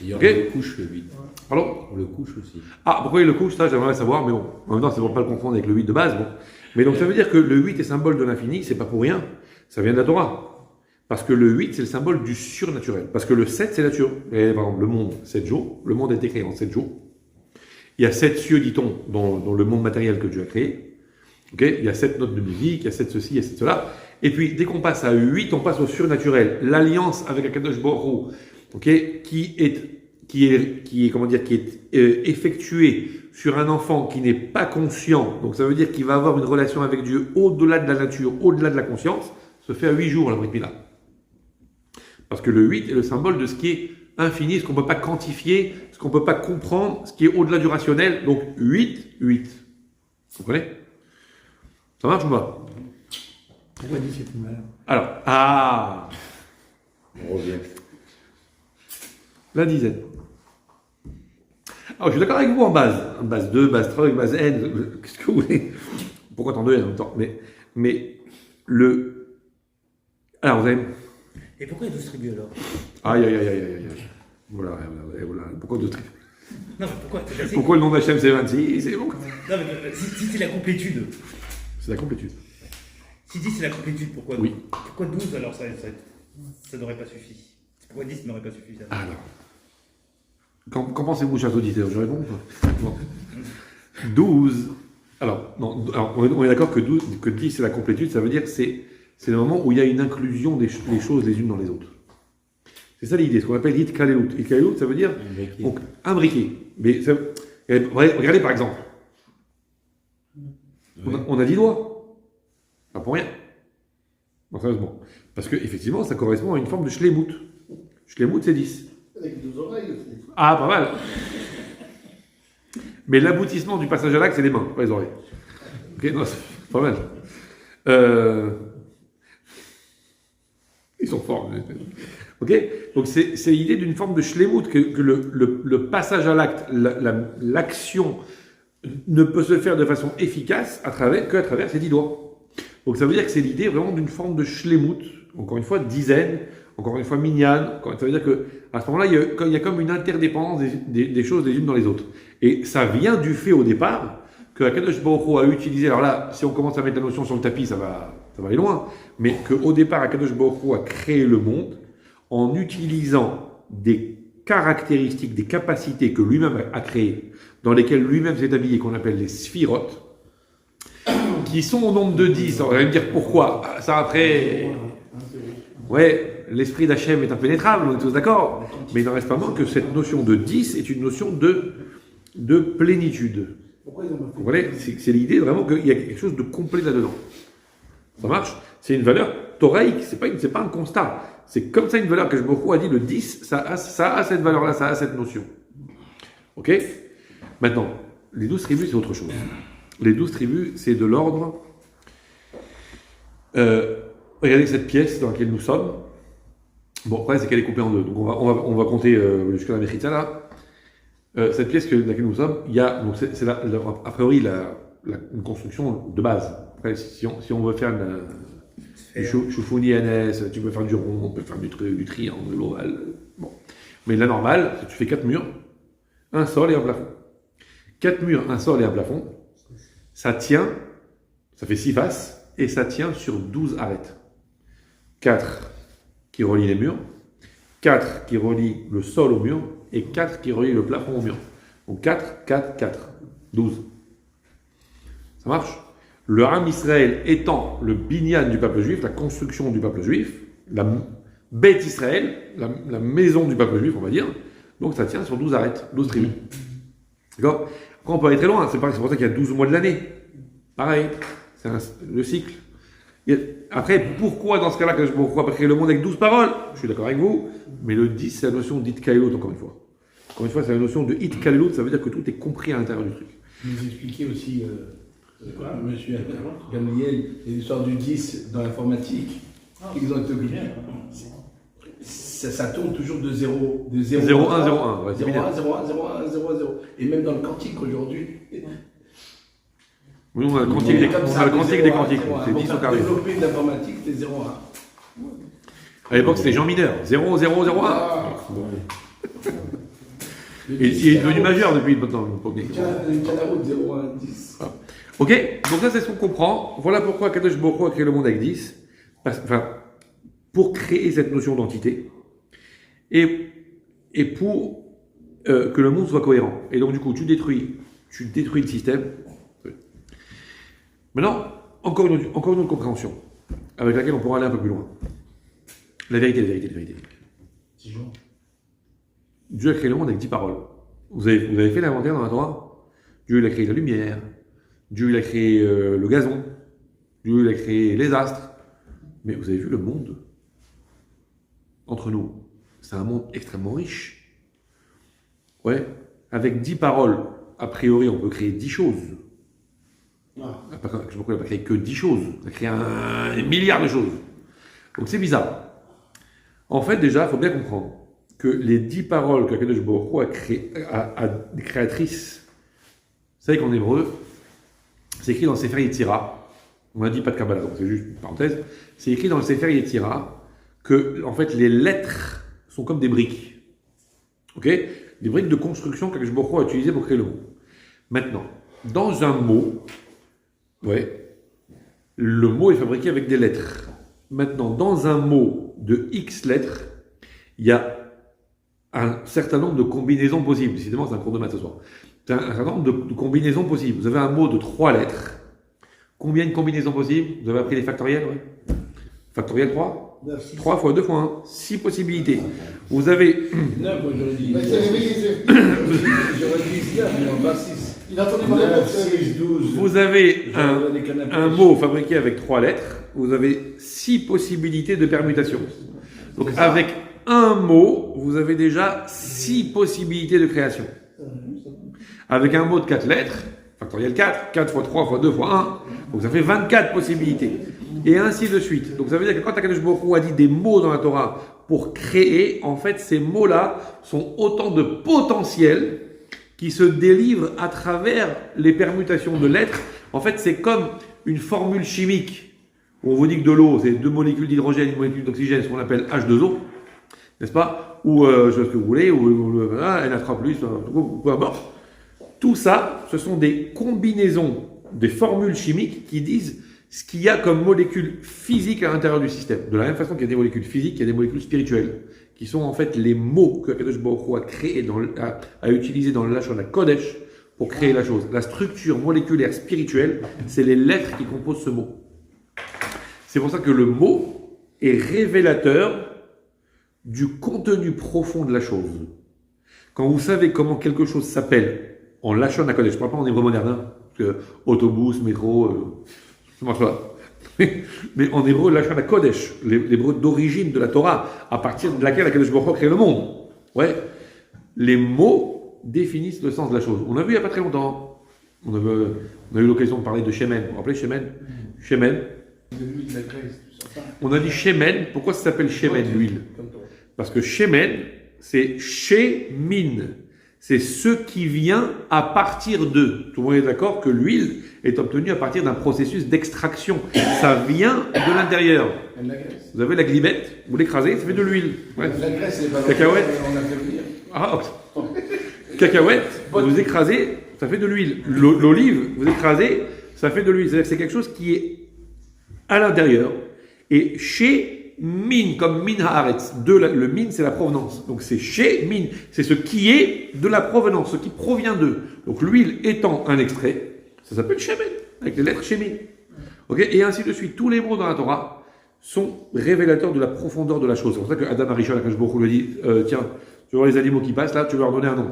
Il y a Okay. le couche, le 8. Pardon? On le couche aussi. Ah, pourquoi il le couche, ça, j'aimerais savoir, mais bon. En même temps, c'est pour pas le confondre avec le 8 de base, bon. Mais donc ça veut dire que le 8 est symbole de l'infini, c'est pas pour rien. Ça vient de la Torah. Parce que le 8, c'est le symbole du surnaturel. Parce que le 7, c'est la nature. Et par exemple, le monde, 7 jours. Le monde a été créé en 7 jours. Il y a 7 cieux, dit-on, dans le monde matériel que Dieu a créé. Okay, il y a 7 notes de musique, il y a 7 ceci, il y a 7 cela. Et puis, dès qu'on passe à 8, on passe au surnaturel. L'alliance avec Akadosh Baruch Hu, okay, qui est effectuée sur un enfant qui n'est pas conscient. Donc, ça veut dire qu'il va avoir une relation avec Dieu au-delà de la nature, au-delà de la conscience, se fait à 8 jours, la Brit Mila. Parce que le 8 est le symbole de ce qui est infini, ce qu'on ne peut pas quantifier, ce qu'on ne peut pas comprendre, ce qui est au-delà du rationnel. Donc 8. Vous comprenez? Ça marche ou pas? Pourquoi 10 c'est une valeur? Alors, On revient. la dizaine. Alors je suis d'accord avec vous en base. En base 2, base 3, base N, qu'est-ce que vous voulez? Pourquoi tant de N en même temps? Mais le... Alors vous avez... Et pourquoi il y a 12 tribus alors? Aïe. Voilà. Pourquoi 2 tribus? Non, mais pourquoi? Pourquoi le nom d'Hachem c'est 26? C'est bon. Non, mais si c'est la complétude. C'est la complétude. Si 10 c'est la complétude, pourquoi Oui. Pourquoi 12 alors ça n'aurait pas suffi? Pourquoi 10 n'aurait pas suffi ça? Alors, qu'en pensez-vous, chers auditeurs? Je réponds ou pas? Bon. 12. Alors, on est d'accord que 10 c'est la complétude, ça veut dire que c'est le moment où il y a une inclusion des choses les unes dans les autres. C'est ça l'idée, ce qu'on appelle Hitkalelut. Hitkalelut, ça veut dire donc, imbriqué. Mais regardez par exemple. On a 10 doigts. Pas pour rien. Non, sérieusement. Parce que effectivement, ça correspond à une forme de shlemut. Shlemut, c'est 10. Avec 2 oreilles aussi. Ah, pas mal. Mais l'aboutissement du passage à l'acte, c'est les mains, pas les oreilles. Ok, non, c'est pas mal. Ils sont forts. Ok, donc c'est l'idée d'une forme de shlemut, que le passage à l'acte, l'action ne peut se faire de façon efficace qu'à travers ses 10 doigts. Donc ça veut dire que c'est l'idée vraiment d'une forme de shlemut, encore une fois dizaine, encore une fois minyan. Ça veut dire qu'à ce moment-là, il y a comme une interdépendance des choses les unes dans les autres. Et ça vient du fait au départ que Akadosh Baruch Hu a utilisé, alors là, si on commence à mettre la notion sur le tapis, ça va aller loin, mais qu'au départ, Akadosh Baruch Hu a créé le monde en utilisant des caractéristiques, des capacités que lui-même a créées, dans lesquelles lui-même s'est habillé, qu'on appelle les sphirotes, qui sont au nombre de 10. On va me dire pourquoi. Ça après... Ouais, l'esprit d'Hachem est impénétrable, on est tous d'accord. Mais il n'en reste pas moins que cette notion de 10 est une notion de plénitude. Pourquoi ils ont pas fait? Vous voyez, c'est l'idée vraiment qu'il y a quelque chose de complet là-dedans. Ça marche? C'est une valeur thoraïque, c'est pas un constat. C'est comme ça une valeur que je me a dit, le 10, ça a cette valeur-là, ça a cette notion. Ok? Maintenant, les 12 tribus, c'est autre chose. Les 12 tribus, c'est de l'ordre... regardez cette pièce dans laquelle nous sommes. Bon, après, c'est qu'elle est coupée en deux. Donc, on va compter jusqu'à la Mechitza, là. Cette pièce dans laquelle nous sommes, il y a, donc c'est a priori, une construction de base. Après, si on veut faire du choufouni NS, tu peux faire du rond, on peut faire du triangle, de l'ovale. Bon. Mais la normale, c'est que tu fais 4 murs, un sol et un plafond. 4 murs, un sol et un plafond, ça tient, ça fait 6 faces, et ça tient sur 12 arêtes. 4 qui relient les murs, 4 qui relient le sol au mur, et 4 qui relient le plafond au mur. Donc 4, 4, 4, 12. Ça marche? Le Ham Israël étant le binyan du peuple juif, la construction du peuple juif, la Beth Israël, la maison du peuple juif, on va dire, donc ça tient sur 12 arêtes, 12 tribus. D'accord? Après, on peut aller très loin, c'est pour ça qu'il y a 12 mois de l'année. Pareil, c'est le cycle. Après, pourquoi dans ce cas-là, pourquoi créer le monde avec 12 paroles? Je suis d'accord avec vous, mais le 10, c'est la notion d'It Kalilut, encore une fois. Encore une fois, c'est la notion de It Kalilut, ça veut dire que tout est compris à l'intérieur du truc. Vous expliquez aussi, monsieur Gabriel, l'histoire du 10 dans l'informatique. Ils ont été obligés. Ça tourne toujours de 0, 0, 1, 0, 1. Ouais, 0, 1, 0, 1, 0, 1, 0, 0. Et même dans le quantique aujourd'hui. Oui, on a le quantique des quantiques. C'est 10 au carré. Pour développer l'informatique, c'est 0, 1. À l'époque, c'était Jean Mineur. 0, 0, 0, 1. Et il est devenu majeur depuis maintenant. Il tient la route 0, 1, 10. Ok, donc ça c'est ce qu'on comprend. Voilà pourquoi Kadosh Baruch Hu a créé le monde avec 10. Pour créer cette notion d'entité. Et pour que le monde soit cohérent. Et donc du coup, tu détruis le système. Maintenant, encore une autre compréhension, avec laquelle on pourra aller un peu plus loin. La vérité. Dieu a créé le monde avec 10 paroles. Vous avez fait l'inventaire dans la Torah? Dieu il a créé la lumière, Dieu il a créé le gazon, Dieu il a créé les astres. Mais vous avez vu le monde entre nous? C'est un monde extrêmement riche. Ouais, avec 10 paroles, a priori, on peut créer 10 choses. Je ne sais pas pourquoi il n'a pas créé que 10 choses. Il a créé un milliard de choses. Donc c'est bizarre. En fait, déjà, il faut bien comprendre que les 10 paroles que Kadosh Baruch Hu a créées, des créatrices, vous savez qu'en hébreu, c'est écrit dans le Sefer Yetzira. On n'a dit pas de Kabbalah, donc c'est juste une parenthèse. C'est écrit dans le Sefer Yetzira que, en fait, les lettres sont comme des briques. Ok? Des briques de construction que Kadosh Baruch Hu a utilisées pour créer le mot. Maintenant, dans un mot, le mot est fabriqué avec des lettres. Maintenant, dans un mot de X lettres, il y a un certain nombre de combinaisons possibles. Décidément, c'est un cours de maths ce soir. C'est un certain nombre de combinaisons possibles. Vous avez un mot de 3 lettres. Combien de combinaisons possibles? Vous avez appris les factoriels, Factoriel 3 3 fois 2 fois 1. 6 possibilités. Vous avez... 9, moi j'aurais dit. J'aurais dit 9, mais on va 6. Il a entendu parler de 6, 12. Vous avez un mot fabriqué avec 3 lettres. Vous avez 6 possibilités de permutation. Donc avec un mot, vous avez déjà 6 possibilités de création. Avec un mot de 4 lettres, factoriel 4, 4 fois 3 fois 2 fois 1, donc ça fait 24 possibilités. Et ainsi de suite. Donc ça veut dire que quand Akadosh Baruch Hu a dit des mots dans la Torah pour créer, en fait ces mots-là sont autant de potentiels qui se délivrent à travers les permutations de lettres. En fait c'est comme une formule chimique. On vous dit que de l'eau, c'est 2 molécules d'hydrogène, une molécule d'oxygène, ce qu'on appelle H2O, n'est-ce pas? Ou je sais ce que vous voulez, ou NH3+, peu importe. Tout ça, ce sont des combinaisons, des formules chimiques qui disent ce qu'il y a comme molécules physiques à l'intérieur du système. De la même façon qu'il y a des molécules physiques, il y a des molécules spirituelles, qui sont en fait les mots que Kadosh Baruch Hu a créés, a utilisés dans le Lashon HaKodesh pour créer la chose. La structure moléculaire spirituelle, c'est les lettres qui composent ce mot. C'est pour ça que le mot est révélateur du contenu profond de la chose. Quand vous savez comment quelque chose s'appelle en Lashon HaKodesh, je ne parle pas en hébreu moderne, parce que autobus, métro, ça marche pas. Mais en hébreu, Lashon HaKodesh, l'hébreu d'origine de la Torah, à partir de laquelle Akadosh Baruch Hu a créé le monde. Ouais. Les mots définissent le sens de la chose. On a vu il n'y a pas très longtemps. On a eu l'occasion de parler de Shemen. Vous vous rappelez Shemen? Shemen. De l'huile, de la graisse, tout ça. On a dit Shemen. Pourquoi ça s'appelle Shemen, l'huile? Parce que shemen, c'est shemin. C'est ce qui vient à partir de. Tout le monde est d'accord que l'huile est obtenue à partir d'un processus d'extraction. Ça vient de l'intérieur. Même la graisse. Vous avez la glibette, vous l'écrasez, ça fait de l'huile. Ouais. La graisse, c'est pas Cacahuète. On a fait venir. Ah, cacahuète, vous écrasez, ça fait de l'huile. L'olive, vous écrasez, ça fait de l'huile. C'est-à-dire que c'est quelque chose qui est à l'intérieur. Et chez min, comme min haaretz. Le min, c'est la provenance. Donc c'est chez min. C'est ce qui est de la provenance, ce qui provient d'eux. Donc l'huile étant un extrait, ça s'appelle shemen, avec les lettres shemin. Okay, et ainsi de suite. Tous les mots dans la Torah sont révélateurs de la profondeur de la chose. C'est pour ça que Adam Arishon, quand je lui dit, tiens, tu vois les animaux qui passent là, tu vas leur donner un nom.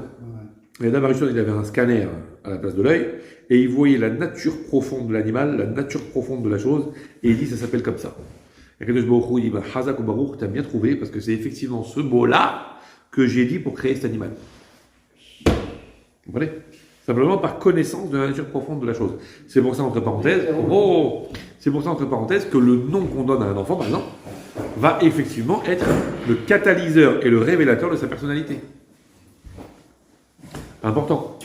Et Adam Arishon, il avait un scanner à la place de l'œil, et il voyait la nature profonde de l'animal, la nature profonde de la chose, et il dit, ça s'appelle comme ça. Et Kadosh Baruch Hu, il dit, bah, Hazak ou Baruch, t'as bien trouvé, parce que c'est effectivement ce mot-là que j'ai dit pour créer cet animal. Vous comprenez? Simplement par connaissance de la nature profonde de la chose. C'est pour ça, entre parenthèses, que le nom qu'on donne à un enfant, par exemple, va effectivement être le catalyseur et le révélateur de sa personnalité. Important.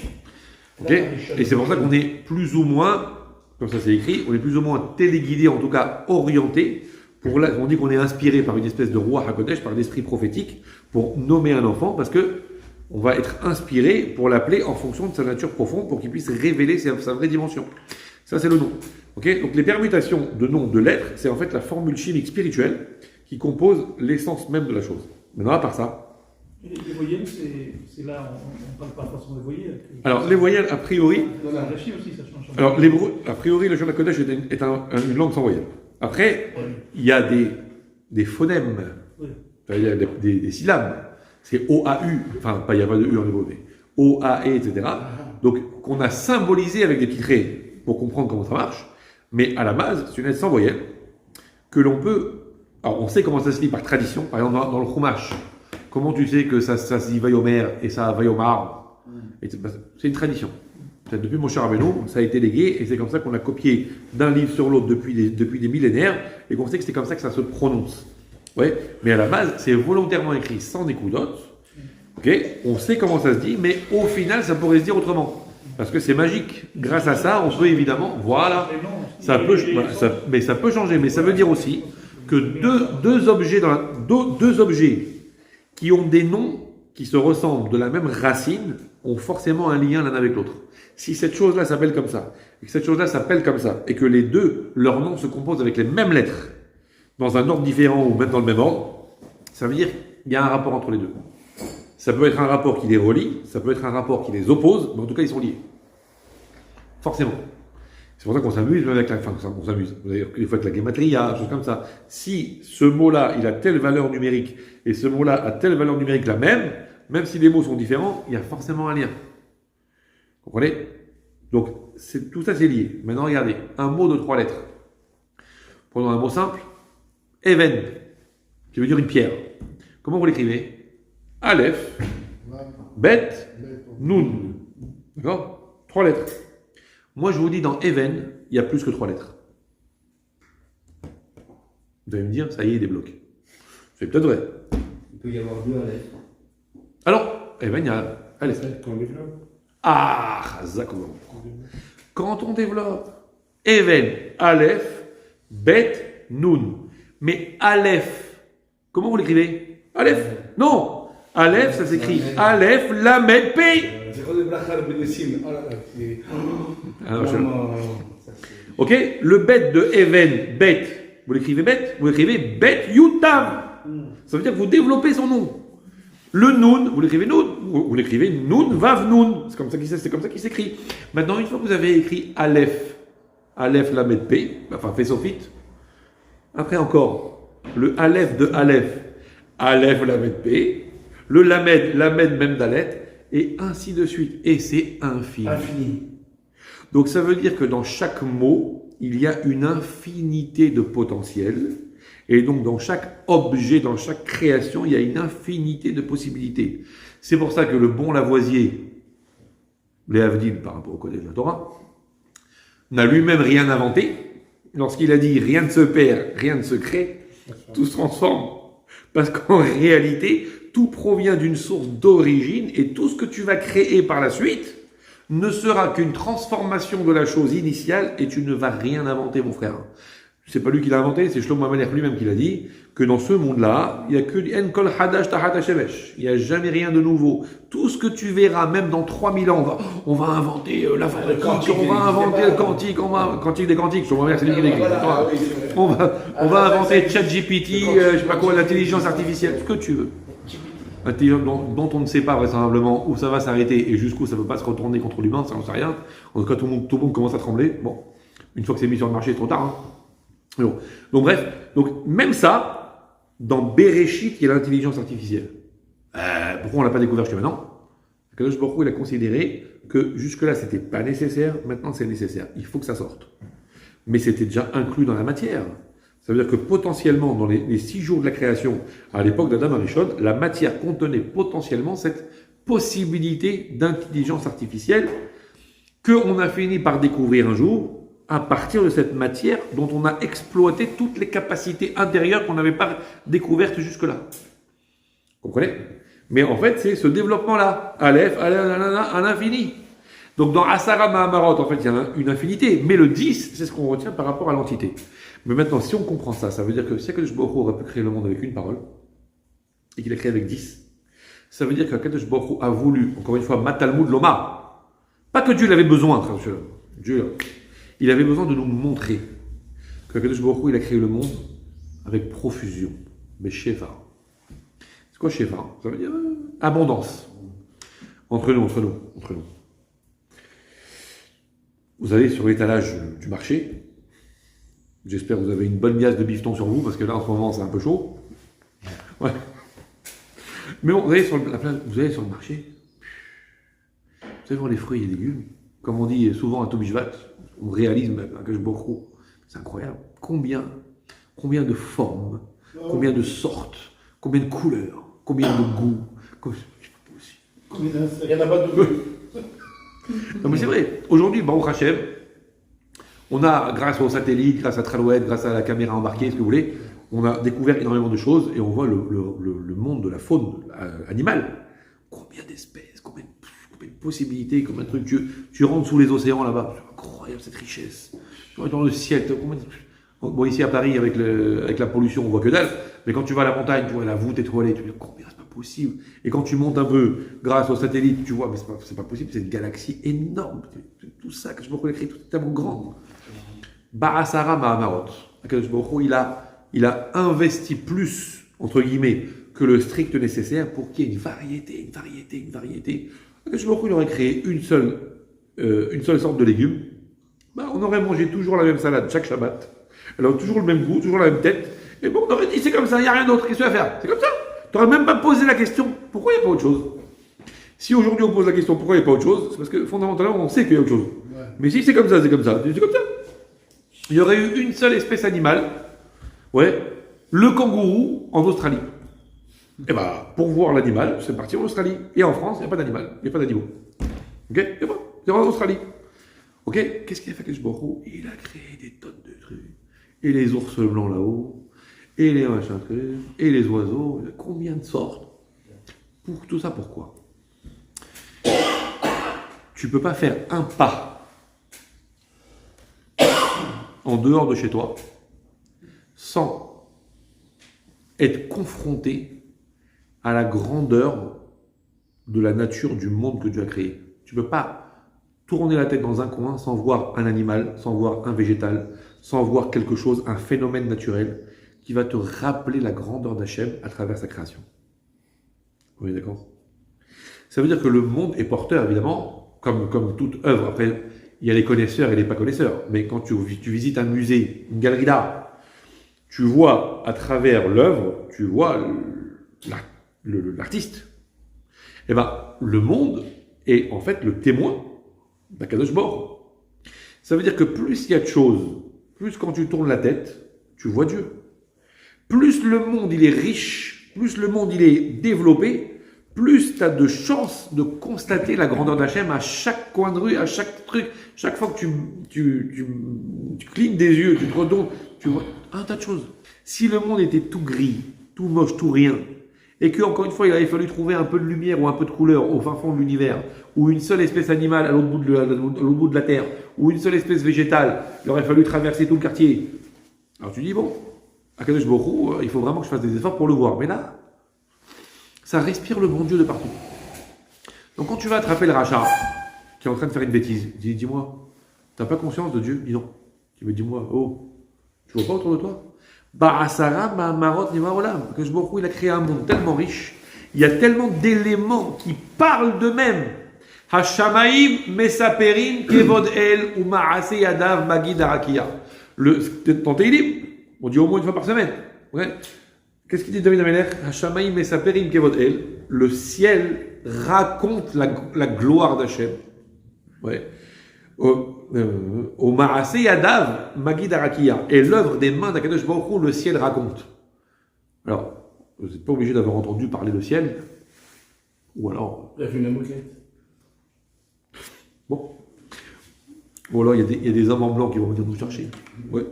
Okay, et c'est pour ça qu'on est plus ou moins, comme ça c'est écrit, on est plus ou moins téléguidé, en tout cas orienté. On dit qu'on est inspiré par une espèce de roi HaKodesh, par l'esprit prophétique, pour nommer un enfant, parce que on va être inspiré pour l'appeler en fonction de sa nature profonde, pour qu'il puisse révéler sa vraie dimension. Ça, c'est le nom. Okay, donc les permutations de noms, de lettres, c'est en fait la formule chimique spirituelle qui compose l'essence même de la chose. Maintenant, à part ça. Et les voyelles, c'est là, on ne parle pas forcément des voyelles. Alors, les voyelles, a priori. La rachis aussi, ça change. Alors, a priori, le Shon HaKodesh est une langue sans voyelles. Après, il y a des phonèmes, il y a des syllabes. C'est O-A-U, enfin, il n'y a pas de U en hébreu, mais O-A-E, etc. Donc, qu'on a symbolisé avec des petits traits pour comprendre comment ça marche. Mais à la base, c'est une lettre sans voyelle que l'on peut. Alors, on sait comment ça se lit par tradition. Par exemple, dans le Chumash, comment tu sais que ça se dit Vayomer et ça Vayomar? C'est une tradition. Depuis Moshe Rabbeinu, ça a été légué et c'est comme ça qu'on a copié d'un livre sur l'autre depuis des millénaires et qu'on sait que c'est comme ça que ça se prononce. Ouais, mais à la base, c'est volontairement écrit sans des coudottes. Okay, on sait comment ça se dit, mais au final, ça pourrait se dire autrement. Parce que c'est magique. Grâce à ça, on peut évidemment, voilà, ça peut changer. Mais ça veut dire aussi que deux objets qui ont des noms qui se ressemblent de la même racine ont forcément un lien l'un avec l'autre. Si cette chose-là s'appelle comme ça, et que cette chose-là s'appelle comme ça, et que les deux, leurs noms se composent avec les mêmes lettres, dans un ordre différent ou même dans le même ordre, ça veut dire qu'il y a un rapport entre les deux. Ça peut être un rapport qui les relie, ça peut être un rapport qui les oppose, mais en tout cas ils sont liés. Forcément. C'est pour ça qu'on s'amuse même avec on s'amuse. Vous avez des fois avec la gematria, des choses comme ça. Si ce mot-là, il a telle valeur numérique, et ce mot-là a telle valeur numérique la même si les mots sont différents, il y a forcément un lien. Vous comprenez? Donc, tout ça c'est lié. Maintenant, regardez, un mot de 3 lettres. Prenons un mot simple. Even, qui veut dire une pierre. Comment vous l'écrivez? Aleph, Bet, Nun. D'accord? 3 lettres. Moi, je vous dis, dans Even, il y a plus que 3 lettres. Vous allez me dire, ça y est, il débloque. C'est peut-être vrai. Il peut y avoir 2 Aleph. Alors, Even, il y a Aleph. Ah, Zakoum. Quand on développe Even, Aleph, Bet, Nun. Mais Aleph, comment vous l'écrivez? Aleph? Non! Aleph, ça s'écrit Aleph, Lamed, P. Ok, le bet de Even, bet, vous l'écrivez bet, Yutav. Ça veut dire que vous développez son nom. Le Nun, vous l'écrivez Nun, Vav Nun. C'est comme ça qu'il s'écrit. Maintenant, une fois que vous avez écrit Aleph, Lamed, P, enfin, fait sophite. Après encore, le Aleph de Aleph, Lamed, P. Le Lamed même Dalet, et ainsi de suite. Et c'est infini. Donc ça veut dire que dans chaque mot, il y a une infinité de potentiel. Et donc dans chaque objet, dans chaque création, il y a une infinité de possibilités. C'est pour ça que le bon Lavoisier, les Havdil par rapport au Code de la Torah, n'a lui-même rien inventé. Lorsqu'il a dit rien ne se perd, rien ne se crée, tout se transforme. Parce qu'en réalité, tout provient d'une source d'origine et tout ce que tu vas créer par la suite ne sera qu'une transformation de la chose initiale et tu ne vas rien inventer, mon frère. C'est pas lui qui l'a inventé, c'est Shlomo Amelech lui-même qui l'a dit, que dans ce monde-là, il n'y a que En Kol Hadash Tahat Hashemesh. Il n'y a jamais rien de nouveau. Tout ce que tu verras, même dans 3000 ans, on va inventer la quantique, on va inventer le quantique, quantique des quantiques, Shlomo Amelech, c'est lui qui l'a écrit. On va inventer ChatGPT, je sais pas quoi, l'intelligence artificielle, ce que tu veux. Intelligence dont on ne sait pas vraisemblablement où ça va s'arrêter et jusqu'où ça ne peut pas se retourner contre l'humain, ça on ne sait rien. En tout cas, tout le monde commence à trembler. Bon, une fois que c'est mis sur le marché, c'est trop tard. Hein. Donc bref, même ça, dans Bereshit, il y a l'intelligence artificielle. Pourquoi on ne l'a pas découvert jusqu'à maintenant? Kadosh Baruch Hu, il a considéré que jusque-là, c'était pas nécessaire, maintenant c'est nécessaire. Il faut que ça sorte. Mais c'était déjà inclus dans la matière. Ça veut dire que potentiellement, dans les 6 jours de la création, à l'époque d'Adam Arishon, la matière contenait potentiellement cette possibilité d'intelligence artificielle qu'on a fini par découvrir un jour, à partir de cette matière dont on a exploité toutes les capacités intérieures qu'on n'avait pas découvertes jusque-là. Vous comprenez? Mais en fait, c'est ce développement-là, Aleph, à l'infini. Donc dans Asara Mahamarot, en fait, il y a une infinité, mais le 10, c'est ce qu'on retient par rapport à l'entité. Mais maintenant, si on comprend ça, ça veut dire que si Akadosh Baruch Hu aurait pu créer le monde avec une parole, et qu'il a créé avec 10, ça veut dire qu'Akadosh Baruch Hu a voulu, encore une fois, Matalmud Loma, pas que Dieu l'avait besoin, Dieu, il avait besoin de nous montrer qu'Akadosh Baruch Hu, il a créé le monde avec profusion, mais Shefa. C'est quoi Shefa? Ça veut dire abondance. Entre nous. Vous allez sur l'étalage du marché. J'espère que vous avez une bonne miasse de bifton sur vous, parce que là, en ce moment, c'est un peu chaud. Ouais. Mais bon, vous allez sur le marché. Vous allez voir les fruits et légumes. Comme on dit souvent à Toubishvat, on réalise même que je beaucoup. C'est incroyable. Combien de formes, combien de sortes, combien de couleurs, combien de goûts. Il n'y en a pas de goût. Non mais c'est vrai, aujourd'hui, Baruch Hashem, on a, grâce aux satellites, grâce à Tralouette, grâce à la caméra embarquée, ce que vous voulez, on a découvert énormément de choses et on voit le monde de la faune animale. Combien d'espèces, combien de possibilités, combien de trucs. Tu rentres sous les océans là-bas, c'est incroyable cette richesse. Tu rentres dans le ciel, bon ici à Paris avec la pollution on voit que dalle, mais quand tu vas à la montagne, tu vois la voûte étoilée, tu dis combien c'est pas possible. Et quand tu montes un peu, grâce aux satellites, tu vois, mais c'est pas possible, c'est une galaxie énorme. Tout ça, que je me écrit, tout est tellement grand. Ba'asara Mahamarot. Il a investi plus, entre guillemets, que le strict nécessaire pour qu'il y ait une variété. Il aurait créé une seule sorte de légumes. On aurait mangé toujours la même salade chaque Shabbat. Elle aurait toujours le même goût, toujours la même tête. Et bon, on aurait dit c'est comme ça, il n'y a rien d'autre, qu'est-ce que tu vas faire? C'est comme ça. Tu n'aurais même pas posé la question, pourquoi il n'y a pas autre chose? Si aujourd'hui on pose la question pourquoi il n'y a pas autre chose, c'est parce que fondamentalement on sait qu'il y a autre chose. Ouais. Mais si c'est comme ça, c'est comme ça. Il y aurait eu une seule espèce animale, le kangourou en Australie. Et pour voir l'animal, c'est parti en Australie. Et en France, il n'y a pas d'animal, il n'y a pas d'animaux. Ok? C'est en Australie. Ok? Qu'est-ce qu'il a fait avec Baruch Hu? Il a créé des tonnes de trucs. Et les ours blancs là-haut, et les machins trucs, et les oiseaux, combien de sortes? Pour tout ça, pourquoi? Tu peux pas faire un pas en dehors de chez toi sans être confronté à la grandeur de la nature du monde que Dieu a créé. Tu peux pas tourner la tête dans un coin sans voir un animal, sans voir un végétal, sans voir quelque chose, un phénomène naturel qui va te rappeler la grandeur d'Hachem à travers sa création. Oui, d'accord? Ça veut dire que le monde est porteur, évidemment, comme toute œuvre. Après, il y a les connaisseurs et les pas connaisseurs. Mais quand tu visites un musée, une galerie d'art, tu vois à travers l'œuvre, tu vois l'artiste. Eh le monde est en fait le témoin d'Akadosh Baruch Hu. Ça veut dire que plus il y a de choses, plus quand tu tournes la tête, tu vois Dieu. Plus le monde il est riche, plus le monde il est développé, plus tu as de chances de constater la grandeur d'Hachem à chaque coin de rue, à chaque truc. Chaque fois que tu clignes des yeux, tu te retournes, tu vois un tas de choses. Si le monde était tout gris, tout moche, tout rien, et que encore une fois il avait fallu trouver un peu de lumière ou un peu de couleur au fin fond de l'univers, ou une seule espèce animale à l'autre bout de la terre, ou une seule espèce végétale, il aurait fallu traverser tout le quartier. Alors tu dis bon, Akadosh Baruch Hu, il faut vraiment que je fasse des efforts pour le voir. Mais là, ça respire le bon Dieu de partout. Donc quand tu vas attraper le rachat qui est en train de faire une bêtise, dis-moi, t'as pas conscience de Dieu? Dis non. Tu me dis moi, oh, tu vois pas autour de toi? Ba'asara ma'amarot nimaolam. Akadosh Baruch Hu, il a créé un monde tellement riche, il y a tellement d'éléments qui parlent d'eux-mêmes. Hashamaim mesaperim kevod el ou ma'ase yadav magid arakia. Dans Teilim, on dit au moins une fois par semaine. Ouais. Qu'est-ce qu'il dit David Amelech? Hashamaim mesaperim kevod el. Le ciel raconte la gloire d'Hachem. Ouais. Au Maase Yadav Magid Arakia. Et l'œuvre des mains d'Akadosh Baruch Hu, le ciel raconte. Alors, vous n'êtes pas obligé d'avoir entendu parler de ciel. Ou alors. Il a fait une moquette. Bon. Ou alors il y a des hommes en blanc qui vont venir nous chercher. Ouais.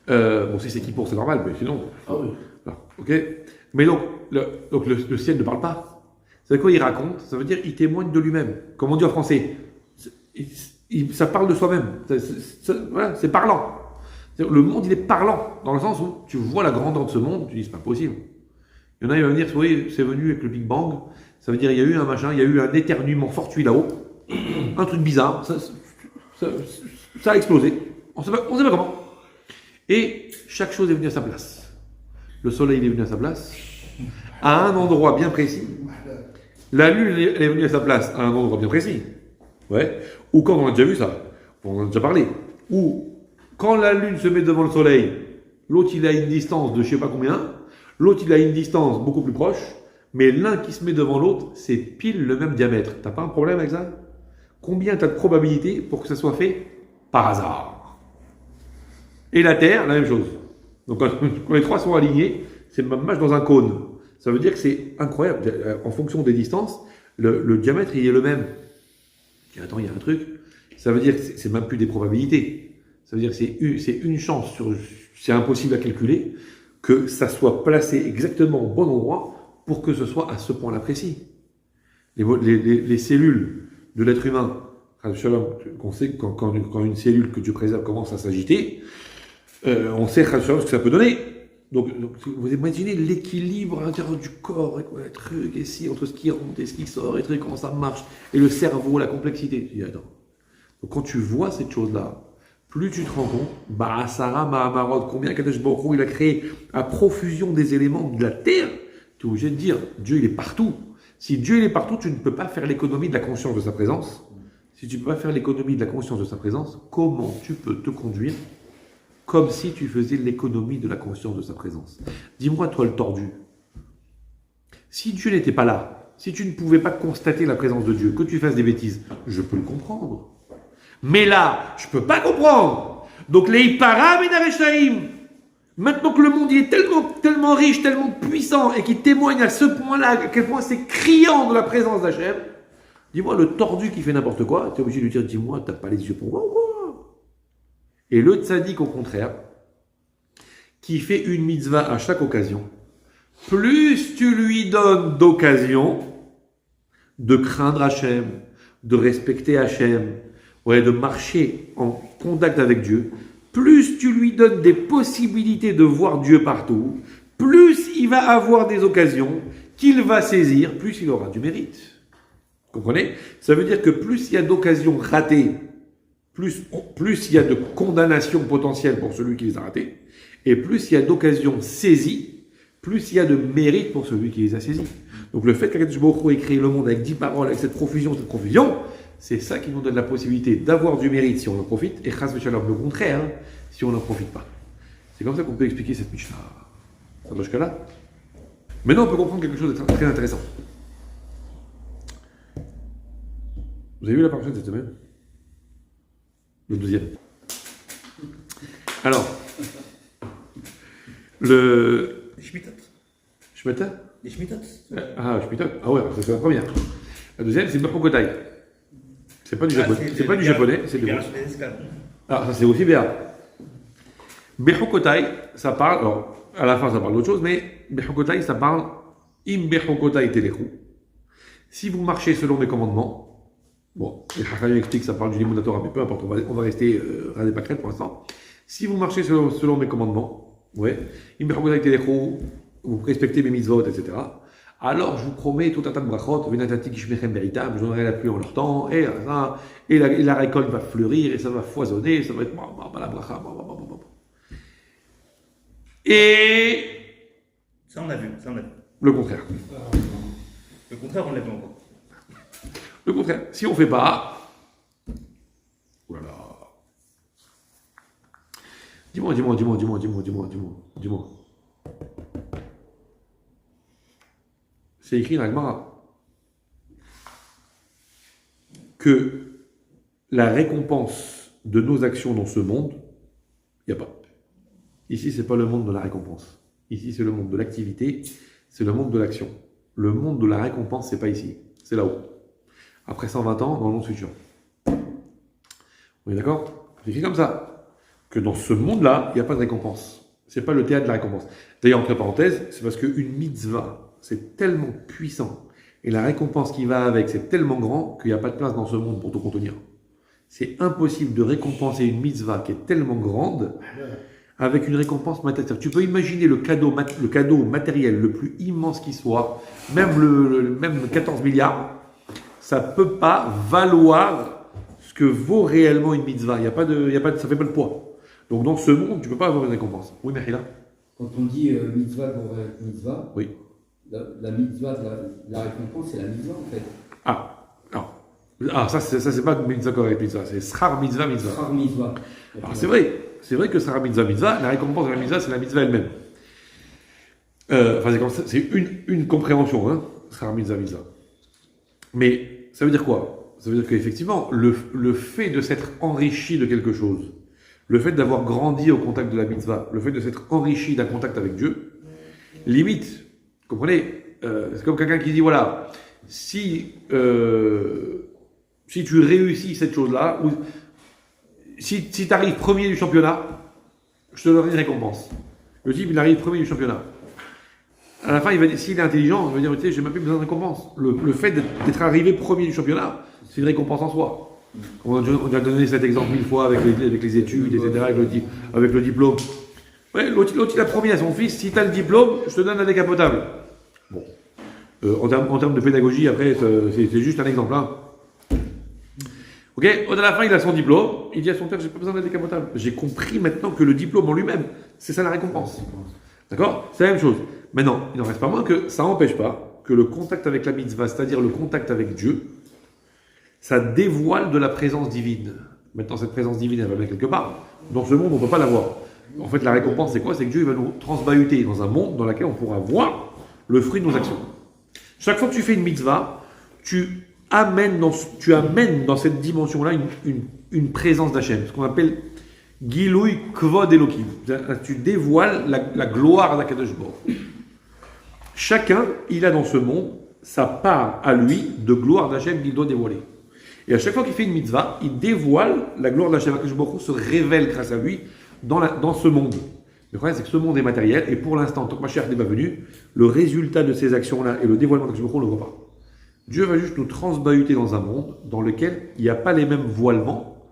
Bon, si c'est qui pour, c'est normal, mais sinon. Ah oui. Voilà. Ok. Mais donc, le ciel ne parle pas. Ça veut dire quoi il raconte? Ça veut dire il témoigne de lui-même. Comme on dit en français, ça parle de soi-même. Voilà, c'est parlant. Le monde, il est parlant, dans le sens où tu vois la grandeur de ce monde, tu dis c'est pas possible. Il y en a, il va venir, oui, c'est venu avec le Big Bang, ça veut dire il y a eu un machin, il y a eu un éternuement fortuit là-haut, un truc bizarre, ça a explosé. On sait pas comment. Et chaque chose est venue à sa place. Le soleil il est venu à sa place, à un endroit bien précis. La lune elle est venue à sa place à un endroit bien précis. Ouais. Ou quand on a déjà vu ça, on en a déjà parlé. Ou quand la lune se met devant le soleil, l'autre il a une distance de je sais pas combien, l'autre il a une distance beaucoup plus proche, mais l'un qui se met devant l'autre, c'est pile le même diamètre. T'as pas un problème avec ça? Combien t'as de probabilité pour que ça soit fait par hasard? Et la Terre, la même chose. Donc quand les trois sont alignés, c'est le même match dans un cône. Ça veut dire que c'est incroyable. En fonction des distances, le diamètre il est le même. Attends, il y a un truc. Ça veut dire que c'est même plus des probabilités. Ça veut dire que c'est une chance c'est impossible à calculer que ça soit placé exactement au bon endroit pour que ce soit à ce point-là précis. Les cellules de l'être humain, on sait que quand une cellule que tu préserves commence à s'agiter, on sait ce que ça peut donner. Donc vous imaginez l'équilibre à l'intérieur du corps, et truc, et si, entre ce qui rentre et ce qui sort, et truc, comment ça marche, et le cerveau, la complexité. Tu dis, attends. Donc quand tu vois cette chose-là, plus tu te rends compte, Sarah Mahamarod, combien Kadesh Baruch Hu il a créé à profusion des éléments de la terre, tu es obligé de dire, Dieu il est partout. Si Dieu il est partout, tu ne peux pas faire l'économie de la conscience de sa présence. Si tu ne peux pas faire l'économie de la conscience de sa présence, comment tu peux te conduire comme si tu faisais l'économie de la conscience de sa présence? Dis-moi, toi le tordu, si Dieu n'était pas là, si tu ne pouvais pas constater la présence de Dieu, que tu fasses des bêtises, je peux le comprendre. Mais là, je ne peux pas comprendre. Donc les Iparam et Nareshaim, maintenant que le monde il est tellement riche, tellement puissant, et qui témoigne à ce point-là, à quel point c'est criant de la présence d'Hachem, dis-moi, le tordu qui fait n'importe quoi, tu es obligé de lui dire, dis-moi, t'as pas les yeux pour moi ou quoi? Et le tzaddik, au contraire, qui fait une mitzvah à chaque occasion, plus tu lui donnes d'occasion de craindre Hachem, de respecter Hachem, de marcher en contact avec Dieu, plus tu lui donnes des possibilités de voir Dieu partout, plus il va avoir des occasions qu'il va saisir, plus il aura du mérite. Vous comprenez? Ça veut dire que plus il y a d'occasions ratées, plus il y a de condamnation potentielle pour celui qui les a ratées, et plus il y a d'occasions saisies, plus il y a de mérite pour celui qui les a saisies. Donc le fait qu'Akadosh Baruch Hu ait créé le monde avec 10 paroles, avec cette profusion, c'est ça qui nous donne la possibilité d'avoir du mérite si on en profite, et chas v'shalom, le contraire, si on n'en profite pas. C'est comme ça qu'on peut expliquer cette Mishnah. Ça marche que là. Maintenant, on peut comprendre quelque chose de très intéressant. Vous avez vu la paracha de cette semaine? Le 12e. Alors, Les Shmitot. Shmita? Les Shmitot. Ah, Shmita. Ah ouais, ça c'est la première. La deuxième, c'est Bechokotai. C'est pas du japonais, c'est pas du japonais, c'est du libération des esclaves. Ah, ça c'est aussi bien. Bechokotai, ça parle. Alors, à la fin, ça parle d'autre chose, mais Bechukotai, ça parle Im Bechukotai Telechu. Si vous marchez selon mes commandements, bon, les Chachamim expliquent que ça parle du Limud Torah, mais peu importe, on va rester Radé Pakret pour l'instant. Si vous marchez selon mes commandements, ouais, Im Bechukotai Telechu, vous respectez mes mitzvot, etc., alors je vous promets tout un tas de brachot, Venatati Kishmechem Beritam, je donnerai la pluie en leur temps, et la récolte va fleurir, et ça va foisonner, ça va être la bracha, et Ça, on a vu. le contraire. Le contraire, on l'a vu encore. Le contraire. Si on ne fait pas... Voilà. Dis-moi. C'est écrit dans la Gemara que la récompense de nos actions dans ce monde, il n'y a pas. Ici, ce n'est pas le monde de la récompense. Ici, c'est le monde de l'activité, c'est le monde de l'action. Le monde de la récompense, c'est pas ici, c'est là-haut. Après 120 ans, dans le monde futur. On est d'accord? C'est écrit comme ça. Que dans ce monde-là, il n'y a pas de récompense. C'est pas le théâtre de la récompense. D'ailleurs, entre parenthèses, c'est parce qu'une mitzvah, c'est tellement puissant, et la récompense qui va avec, c'est tellement grand, qu'il n'y a pas de place dans ce monde pour tout contenir. C'est impossible de récompenser une mitzvah qui est tellement grande, avec une récompense matérielle. Tu peux imaginer le cadeau matériel le plus immense qui soit, même 14 milliards, ça ne peut pas valoir ce que vaut réellement une mitzvah. Ça ne fait pas le poids. Donc dans ce monde, tu ne peux pas avoir une récompense. Oui, Mechila? Quand on dit mitzvah pour mitzvah, oui. La mitzvah, la récompense, c'est la mitzvah en fait. Ça c'est pas mitzvah correct, mitzvah, c'est schar mitzvah. Schar mitzvah. Alors c'est vrai que schar mitzvah, la récompense de la mitzvah, c'est la mitzvah elle-même. C'est une compréhension, hein, schar mitzvah. Mais ça veut dire quoi? Ça veut dire qu'effectivement, le fait de s'être enrichi de quelque chose, le fait d'avoir grandi au contact de la mitzvah, le fait de s'être enrichi d'un contact avec Dieu, limite, comprenez, c'est comme quelqu'un qui dit, voilà, si tu réussis cette chose-là, ou si tu arrives premier du championnat, je te donnerai une récompense. Le type, il arrive premier du championnat. À la fin, il va dire, s'il est intelligent, il va dire, tu sais, j'ai même plus besoin de récompense. Le fait d'être arrivé premier du championnat, c'est une récompense en soi. On a donné cet exemple 1000 fois avec les études, etc., avec le diplôme. Ouais, l'autre, il a promis à son fils, si tu as le diplôme, je te donne la décapotable. Bon. En termes de pédagogie, après, c'est juste un exemple. Hein. Ok, à la fin, il a son diplôme, il dit à son père, j'ai pas besoin de la décapotable. J'ai compris maintenant que le diplôme en lui-même, c'est ça la récompense. D'accord? C'est la même chose. Maintenant, il n'en reste pas moins que ça n'empêche pas que le contact avec la mitzvah, c'est-à-dire le contact avec Dieu, ça dévoile de la présence divine. Maintenant, cette présence divine, elle va bien quelque part. Dans ce monde, on ne peut pas la voir. En fait, la récompense, c'est quoi? C'est que Dieu il va nous transbahuter dans un monde dans lequel on pourra voir le fruit de nos actions. Chaque fois que tu fais une mitzvah, tu amènes dans cette dimension-là une présence d'Hachem, ce qu'on appelle Gilouï Kvod Elokim. Tu dévoiles la gloire d'Akadosh Baruch. Chacun, il a dans ce monde sa part à lui de gloire d'Hachem qu'il doit dévoiler. Et à chaque fois qu'il fait une mitzvah, il dévoile la gloire d'Hachem. Akadosh Baruch se révèle grâce à lui dans ce monde. Le problème, c'est que ce monde est matériel, et pour l'instant, tant que Mashiach n'est pas venu, le résultat de ces actions-là et le dévoilement d'Akadosh Baruch Hu, on ne le voit pas. Dieu va juste nous transbahuter dans un monde dans lequel il n'y a pas les mêmes voilements,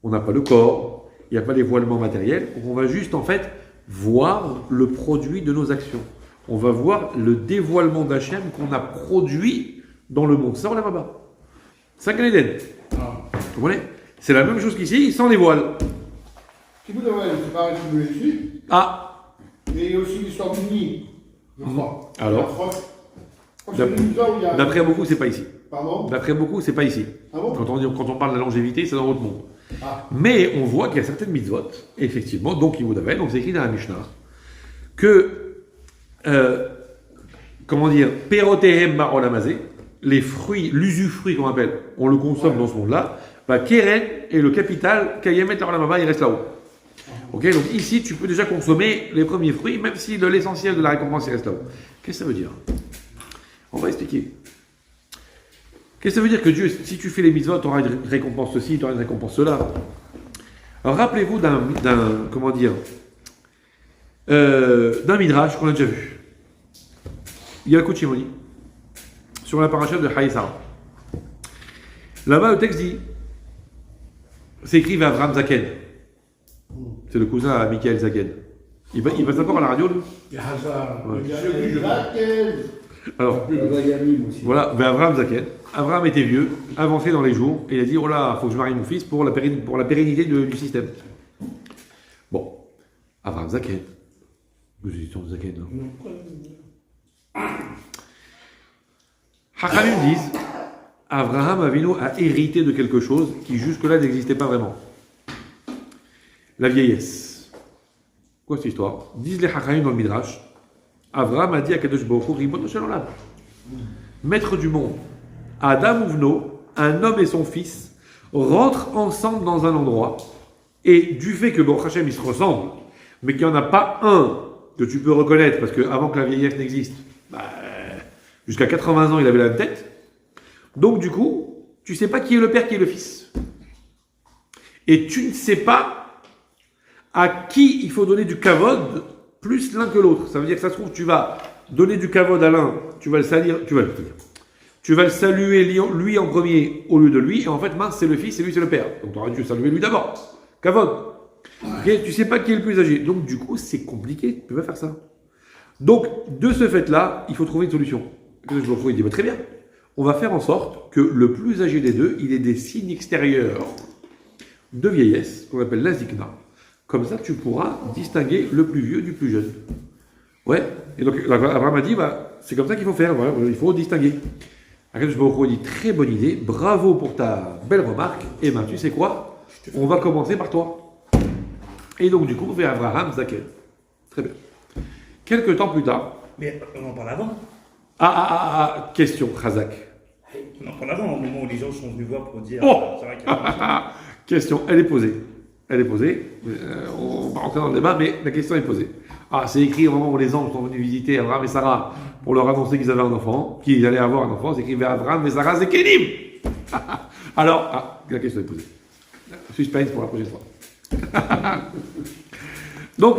on n'a pas le corps, il n'y a pas les voilements matériels, on va juste en fait voir le produit de nos actions. On va voir le dévoilement d'Hachem qu'on a produit dans le monde. Ça, on l'a pas. C'est un Gan Eden. Vous comprenez? C'est la même chose qu'ici, sans les voiles. Si vous avez c'est pareil que vous l'avez su. Ah. Mais il y a aussi l'histoire du nid. Je crois. Alors d'après beaucoup, c'est pas ici. Pardon? D'après beaucoup, c'est pas ici. Ah bon? Quand on parle de la longévité, c'est dans votre monde. Ah. Mais on voit qu'il y a certaines mitzvot, effectivement, donc donc c'est écrit dans la Mishnah, que, Perotehem ma'olamazé, les fruits, l'usufruit qu'on appelle, on le consomme dans ce monde-là, Keren et le capital, Kayemet l'olamaba, il reste là-haut. Ok, donc ici, tu peux déjà consommer les premiers fruits, même si l'essentiel de la récompense, il reste là-haut. Qu'est-ce que ça veut dire? On va expliquer. Qu'est-ce que ça veut dire que Dieu, si tu fais les mitzvot, tu auras une récompense ceci, tu auras une récompense cela? Alors rappelez-vous d'un midrash qu'on a déjà vu. Il y a le Shimoni sur la paracha de Haïsara. Là-bas, le texte dit, c'est écrit vers Avram Zaken. C'est le cousin à Michael Zaken. Il passe encore à la radio, lui. Il y a Hazard. Ouais. Il y a Laquelle. Alors, Yamim aussi. voilà, vers Avram Zaken. Avram était vieux, avancé dans les jours, et il a dit, oh là, il faut que je marie mon fils pour la pérennité du système. Bon, Avram Zaken. Vous dites Zaken, là. Hachamim disent, Abraham Avinu a hérité de quelque chose qui jusque-là n'existait pas vraiment. La vieillesse. Quoi cette histoire? Disent les Hachamim dans le Midrash, Abraham a dit à Kadosh Baruch Hu, Ribono shel olam, maître du monde, Adam Uvno, un homme et son fils, rentrent ensemble dans un endroit, et du fait que Baruch Hashem ils se ressemblent, mais qu'il n'y en a pas un que tu peux reconnaître, parce qu'avant que la vieillesse n'existe, jusqu'à 80 ans il avait la même tête, donc du coup, tu ne sais pas qui est le père, qui est le fils. Et tu ne sais pas à qui il faut donner du kavod plus l'un que l'autre. Ça veut dire que ça se trouve, tu vas donner du kavod à l'un, tu vas le saluer, lui en premier au lieu de lui, et en fait, mince, c'est le fils et lui, c'est le père. Donc tu aurais dû saluer lui d'abord. Kavod. Okay, tu ne sais pas qui est le plus âgé. Donc du coup, c'est compliqué, tu peux pas faire ça. Donc, de ce fait-là, il faut trouver une solution. Il dit, très bien. On va faire en sorte que le plus âgé des deux, il ait des signes extérieurs de vieillesse, qu'on appelle la zikna. Comme ça, tu pourras distinguer le plus vieux du plus jeune. Ouais. Et donc, Abraham a dit, c'est comme ça qu'il faut faire. Voilà, il faut distinguer. Akadosh Baruch Hu dit, très bonne idée. Bravo pour ta belle remarque. Et ben, tu sais quoi? On va commencer par toi. Et donc, du coup, on fait Abraham Zaken. Très bien. Quelques temps plus tard. Mais on en parle avant. Question, Khazak. On en parle avant, au moment où les gens sont venus voir pour dire. Oh C'est vrai qu'il y a Question, elle est posée. On va rentrer dans le débat, mais la question est posée. C'est écrit au moment où les anges sont venus visiter Abraham et Sarah pour leur annoncer qu'ils avaient un enfant, qu'ils allaient avoir un enfant. C'est écrit vers Abraham et Sarah, c'est Kélim. Alors, la question est posée. Suspense pour la prochaine fois. Donc,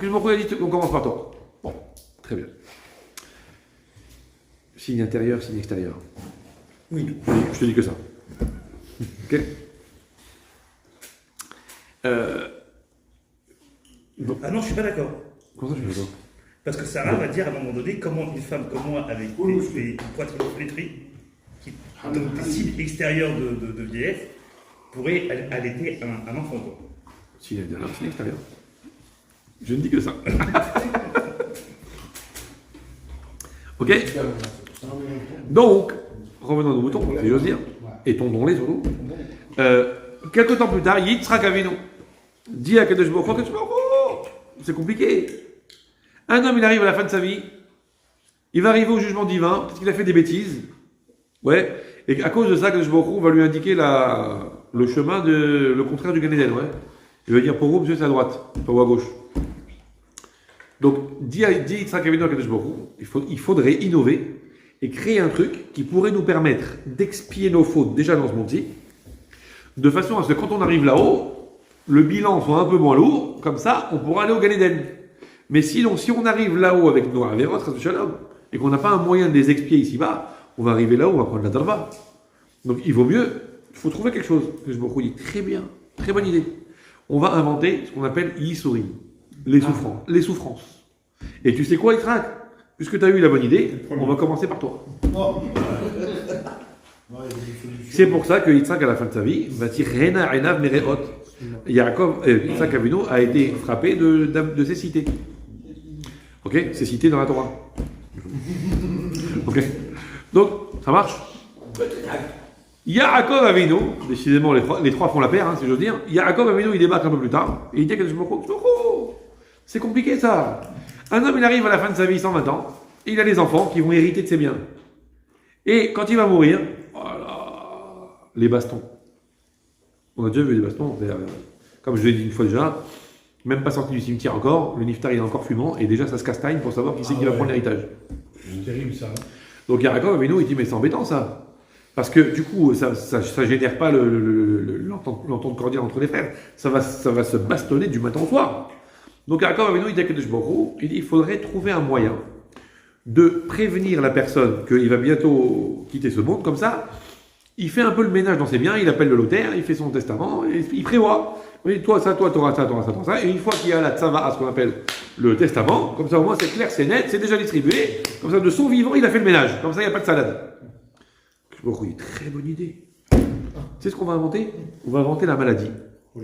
je me dit, on commence par toi. Bon, très bien. Signe intérieur, signe extérieur. Oui. Je te dis que ça. Ok. Ah non, je suis pas d'accord. Comment ça, je suis d'accord? Parce que Sarah va dire à un moment donné comment une femme comme moi, avec des poitrines flétries, qui donc des signes extérieurs de vieillesse, pourrait allaiter un enfant. Quoi. Signe intérieur, signe extérieur. Je ne dis que ça. Ok. Donc, revenons à nos moutons, si j'ose dire, et tondons-les surtout. Quelques temps plus tard, Yitzhak Avinu dit à Kadosh Baruch Hu, c'est compliqué. Un homme, il arrive à la fin de sa vie, il va arriver au jugement divin, parce qu'il a fait des bêtises, ouais, et à cause de ça, Kadosh Baruch Hu va lui indiquer le chemin le contraire du Gan Eden, ouais. Il va dire, pour vous, monsieur, c'est à droite, pas à gauche. Donc, dit Yitzhak Avinu à Kadosh Baruch Hu, il faudrait innover et créer un truc qui pourrait nous permettre d'expier nos fautes déjà dans ce monde-ci, de façon à ce que quand on arrive là-haut, le bilan soit un peu moins lourd, comme ça, on pourra aller au Gan Eden. Mais sinon, si on arrive là-haut avec nos avérots, et qu'on n'a pas un moyen de les expier ici-bas, on va arriver là-haut, on va prendre la darva. Donc il vaut mieux, il faut trouver quelque chose. Je me dis, très bien, très bonne idée. On va inventer ce qu'on appelle Yisourim, les souffrances. Et tu sais quoi, Yitzhak? Puisque tu as eu la bonne idée, on va commencer par toi. C'est pour ça que Yitzhak, à la fin de sa vie, va dire Rena Enav Mereot. Yitzhak Avinu a été frappé de ces cités. Ok? Ces cités dans la Torah. Ok? Donc, ça marche? Yaakov Avinu, décidément les trois font la paire, si j'ose dire. Yaakov Avinu, il débarque un peu plus tard, et il dit que c'est compliqué ça. Un homme, il arrive à la fin de sa vie, 120 ans, et il a des enfants qui vont hériter de ses biens. Et quand il va mourir, voilà, les bastons. On a déjà vu les bastons, comme je l'ai dit une fois déjà, même pas sorti du cimetière encore, le niftar il est encore fumant, et déjà ça se castagne pour savoir qui c'est qui va prendre l'héritage. C'est terrible ça. Donc Yaakov Avinu, il dit mais c'est embêtant ça. Parce que du coup, ça génère pas l'entente cordiale entre les frères. Ça va se bastonner du matin au soir. Donc, Yaakov Avinu, il dit à Kadosh Baruch Hu, il dit, il faudrait trouver un moyen de prévenir la personne qu'il va bientôt quitter ce monde. Comme ça, il fait un peu le ménage dans ses biens, il appelle le notaire, il fait son testament, et il prévoit. Oui, toi, t'auras ça, t'auras ça, t'auras ça. Et une fois qu'il y a la tzava, ce qu'on appelle le testament, comme ça au moins c'est clair, c'est net, c'est déjà distribué. Comme ça, de son vivant, il a fait le ménage. Comme ça, il n'y a pas de salade. Oui, très bonne idée. C'est ce qu'on va inventer? On va inventer la maladie.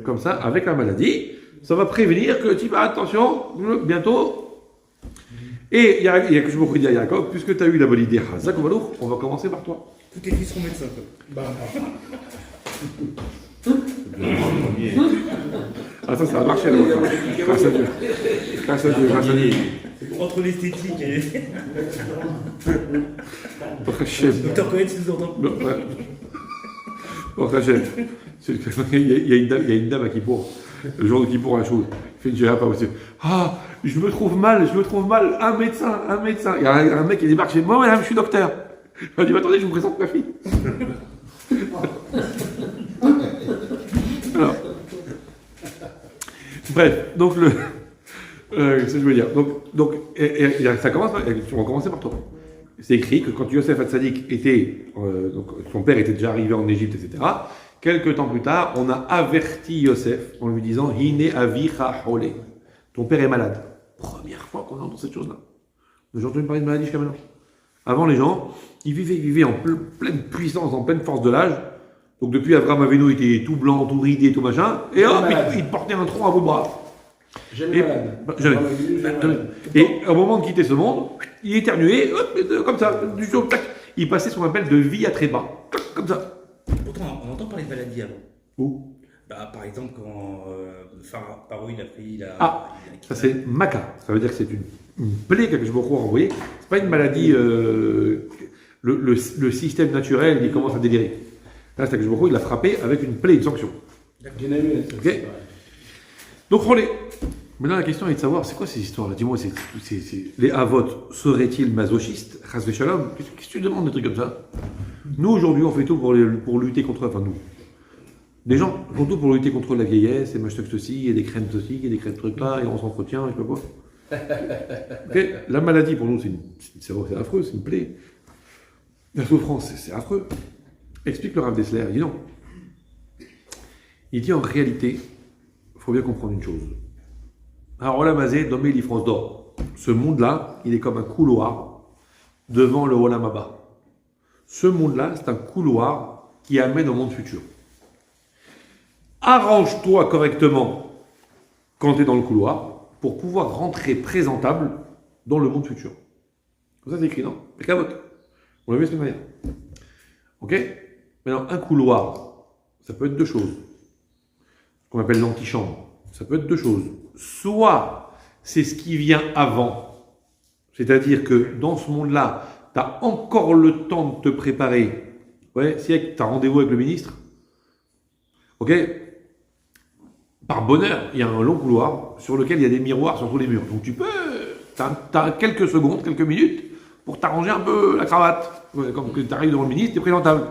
Comme ça, avec la maladie, ça va prévenir que tu vas, attention, bientôt. Et il y a que je me dis à Yaakov, puisque tu as eu la bonne idée, on va commencer par toi. Tous tes fils seront médecins. Quoi. Ah, ça a marché là. Grâce à Dieu. Grâce à Dieu, grâce à Dieu. Entre l'esthétique et. Votre chef. Docteur Cohen, tu nous entends? Votre chef. Il y a une dame à Kippour. Le jour de Kippour, la chose. Il fait une gérard pas possible. Ah, je me trouve mal. Un médecin. Il y a un mec qui débarque chez moi, madame, je suis docteur. Il dit, attendez, je vous présente ma fille. Alors. Bref, donc qu'est-ce que je veux dire? Donc ça commence, on va commencer par toi. C'est écrit que quand Yosef Hatzadik était, donc son père était déjà arrivé en Égypte, etc. Quelques temps plus tard, on a averti Yosef en lui disant Hine avicha hole. Ton père est malade. Première fois qu'on entend cette chose-là. J'ai entendu parler de maladie jusqu'à maintenant. Avant, les gens, ils vivaient en pleine puissance, en pleine force de l'âge. Donc depuis Abraham Avinu, il était tout blanc, tout ridé, tout machin. Et hop, il portait un tronc à bout de bras. Jamais malade. Et au moment de quitter ce monde, il éternuait, hop, comme ça, du jour, tac. Il passait ce qu'on appelle de vie à très bas. Comme ça. Pourtant, on entend parler de maladies avant. Où? Bah, par exemple, quand Paro il a pris la. Ah, ça c'est Maca. Ça veut dire que c'est une plaie que je me crois envoyer. C'est pas une maladie. Le système naturel, il commence à délirer. Là, c'est que je me crois, il l'a frappé avec une plaie, une sanction. Ok. Donc, regardez. Maintenant, la question est de savoir, c'est quoi ces histoires-là? Dis-moi, les Havot seraient-ils masochistes? Chas v'shalom? Qu'est-ce que tu demandes des trucs comme ça? Nous, aujourd'hui, on fait tout pour lutter contre. Enfin, nous. Les gens font tout pour lutter contre la vieillesse, et machin ceci, et des crèmes ceci, et des crèmes trucs là, et on s'entretient, et je sais pas quoi. Okay. La maladie, pour nous, c'est affreux, c'est une plaie. La souffrance, c'est affreux. Explique le Rav Dessler, il dit non. Il dit en réalité, il faut bien comprendre une chose. Alors, Olam Hazé, nommé l'Ifrance d'or. Ce monde-là, il est comme un couloir devant le Olam Haba. Ce monde-là, c'est un couloir qui amène au monde futur. Arrange-toi correctement quand tu es dans le couloir pour pouvoir rentrer présentable dans le monde futur. Comme ça, c'est écrit, non? C'est Kavot. On l'a vu de cette manière. Ok? Maintenant, un couloir, ça peut être deux choses. Ce qu'on appelle l'antichambre. Ça peut être deux choses. Soit c'est ce qui vient avant. C'est-à-dire que dans ce monde-là, tu as encore le temps de te préparer. Ouais, si tu as rendez-vous avec le ministre. Ok? Par bonheur, il y a un long couloir sur lequel il y a des miroirs sur tous les murs. Donc tu as quelques secondes, quelques minutes pour t'arranger un peu la cravate. Ouais, comme que tu arrives devant le ministre, tu es présentable.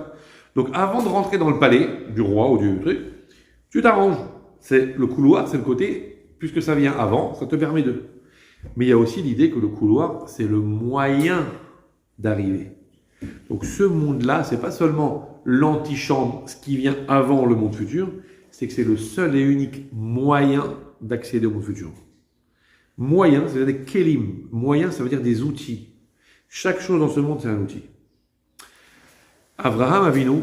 Donc avant de rentrer dans le palais du roi ou du truc, tu t'arranges. C'est le couloir, c'est le côté, puisque ça vient avant, ça te permet de. Mais il y a aussi l'idée que le couloir, c'est le moyen d'arriver. Donc ce monde-là, c'est pas seulement l'antichambre, ce qui vient avant le monde futur, c'est que c'est le seul et unique moyen d'accéder au monde futur. Moyen, ça veut dire des kelim. Moyen, ça veut dire des outils. Chaque chose dans ce monde, c'est un outil. Abraham Avinu,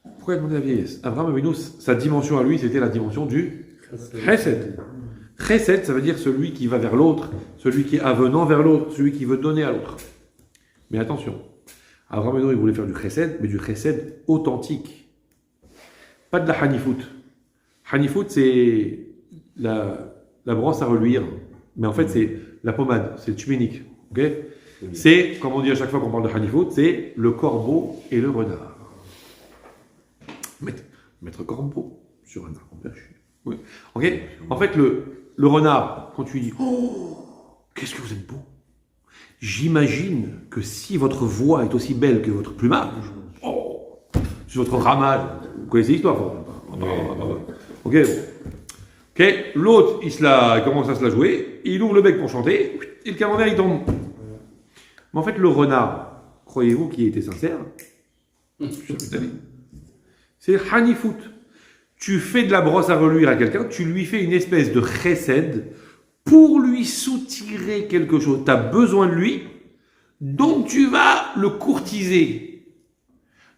pourquoi demander la vieillesse? Abraham Avinu, sa dimension à lui, c'était la dimension du chesed. Chesed, ça veut dire celui qui va vers l'autre, celui qui est avenant vers l'autre, celui qui veut donner à l'autre. Mais attention, Abraham Avinu, il voulait faire du chesed, mais du chesed authentique. Pas de la hanifout. Hanifout, c'est la brosse à reluire. Mais en fait, c'est la pommade, c'est le tchuminique. Okay, c'est, comme on dit à chaque fois qu'on parle de hanifout, c'est le corbeau et le renard. Mettre corbeau sur un arbre perché. Oui. Okay, en fait, le renard, quand tu lui dis « Oh, qu'est-ce que vous êtes beau !» J'imagine que si votre voix est aussi belle que votre plumage, oh, sur votre ramage, vous connaissez l'histoire, ok. Ok, l'autre, il commence à se la jouer, il ouvre le bec pour chanter, et le camembert, il tombe. Mais en fait, le renard, croyez-vous qu'il était sincère? C'est hanifout. Tu fais de la brosse à reluire à quelqu'un, tu lui fais une espèce de chesed pour lui soutirer quelque chose. Tu as besoin de lui, donc tu vas le courtiser.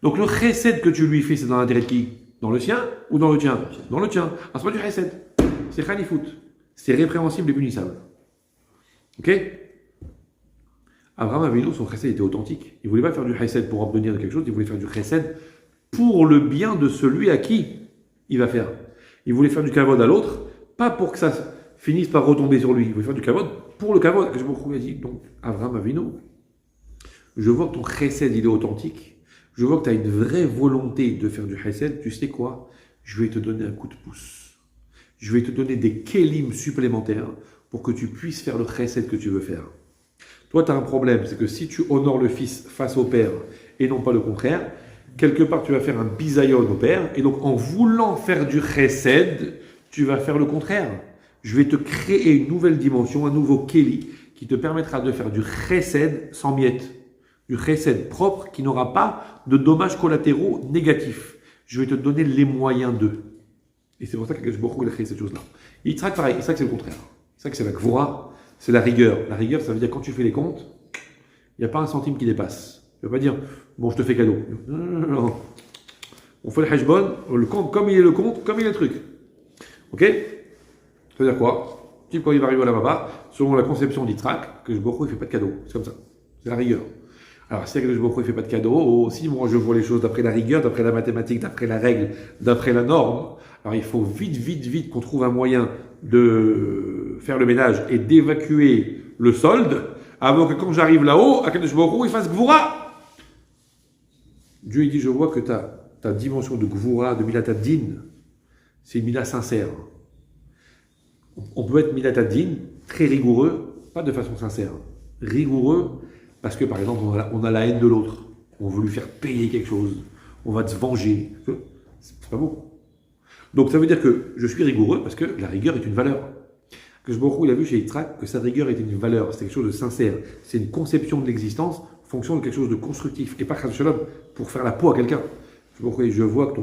Donc le chesed que tu lui fais, c'est dans l'intérêt de qui? Dans le sien ou dans le tien? Dans le tien. Ah, c'est pas du chesed. C'est hanifout. C'est répréhensible et punissable. Ok? Abraham Avinu, son chesed était authentique. Il ne voulait pas faire du chesed pour obtenir quelque chose, il voulait faire du chesed pour le bien de celui à qui il va faire. Il voulait faire du kavod à l'autre, pas pour que ça finisse par retomber sur lui. Il voulait faire du kavod pour le kavod. Je me dit, donc, Abraham Avinu, je vois que ton chesed, il est authentique. Je vois que tu as une vraie volonté de faire du chesed. Tu sais quoi? Je vais te donner un coup de pouce. Je vais te donner des kélim supplémentaires pour que tu puisses faire le chesed que tu veux faire. Toi, tu as un problème, c'est que si tu honores le fils face au père et non pas le contraire, quelque part, tu vas faire un bisayon au père, et donc en voulant faire du chesed, tu vas faire le contraire. Je vais te créer une nouvelle dimension, un nouveau kéli, qui te permettra de faire du chesed sans miettes, du chesed propre qui n'aura pas de dommages collatéraux négatifs. Je vais te donner les moyens d'eux. Et c'est pour ça que je beaucoup créé cette chose-là. Yitzhak, pareil, Yitzhak, c'est le contraire. Yitzhak, c'est la gvura, c'est la rigueur. La rigueur, ça veut dire quand tu fais les comptes, il n'y a pas un centime qui dépasse. Tu ne veux pas dire, bon, je te fais cadeau. Non. On fait le hashbon, le compte, comme il est le compte, comme il est le truc. Ok? Ça veut dire quoi? Type, quand il va arriver à la baba, selon la conception d'Yitzhak, que je il ne fait pas de cadeau. C'est comme ça. C'est la rigueur. Alors, si que je il ne fait pas de cadeau, aussi, moi, je vois les choses d'après la rigueur, d'après la mathématique, d'après la règle, d'après la norme. Alors, il faut vite qu'on trouve un moyen de faire le ménage et d'évacuer le solde avant que quand j'arrive là-haut, à Kadosh Baruch Hu, il fasse Gvura. Dieu il dit, je vois que ta dimension de Gvura, de Milat Ad-Din, c'est une Mila sincère. On peut être Milat Ad-Din, très rigoureux, pas de façon sincère. Rigoureux, parce que par exemple, on a la haine de l'autre. On veut lui faire payer quelque chose. On va se venger. C'est pas beau. Donc ça veut dire que je suis rigoureux parce que la rigueur est une valeur. Que il a vu chez Yitzhak que sa rigueur était une valeur, c'est quelque chose de sincère. C'est une conception de l'existence en fonction de quelque chose de constructif. Et pas shalom pour faire la peau à quelqu'un. Je vois que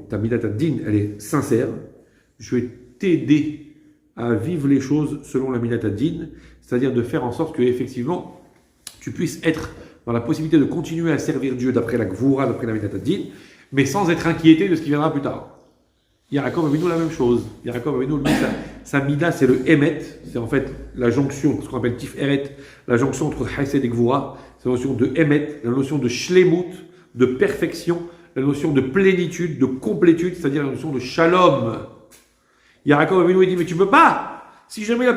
ta midat ad-din, elle est sincère. Je vais t'aider à vivre les choses selon la midat ad-din, c'est-à-dire de faire en sorte que effectivement tu puisses être dans la possibilité de continuer à servir Dieu d'après la gvoura, d'après la midat ad-din, mais sans être inquiété de ce qui viendra plus tard. Yaakov Avinu la même chose. Yaakov Avinu, lui, sa mida, c'est le Emet, c'est en fait la jonction, ce qu'on appelle Tif Eret, la jonction entre Chesed et Gvura, c'est la notion de Emet, la notion de Shlemut, de perfection, la notion de plénitude, de complétude, c'est-à-dire la notion de Shalom. Yaakov Avinu, il dit, mais tu peux pas! Si jamais la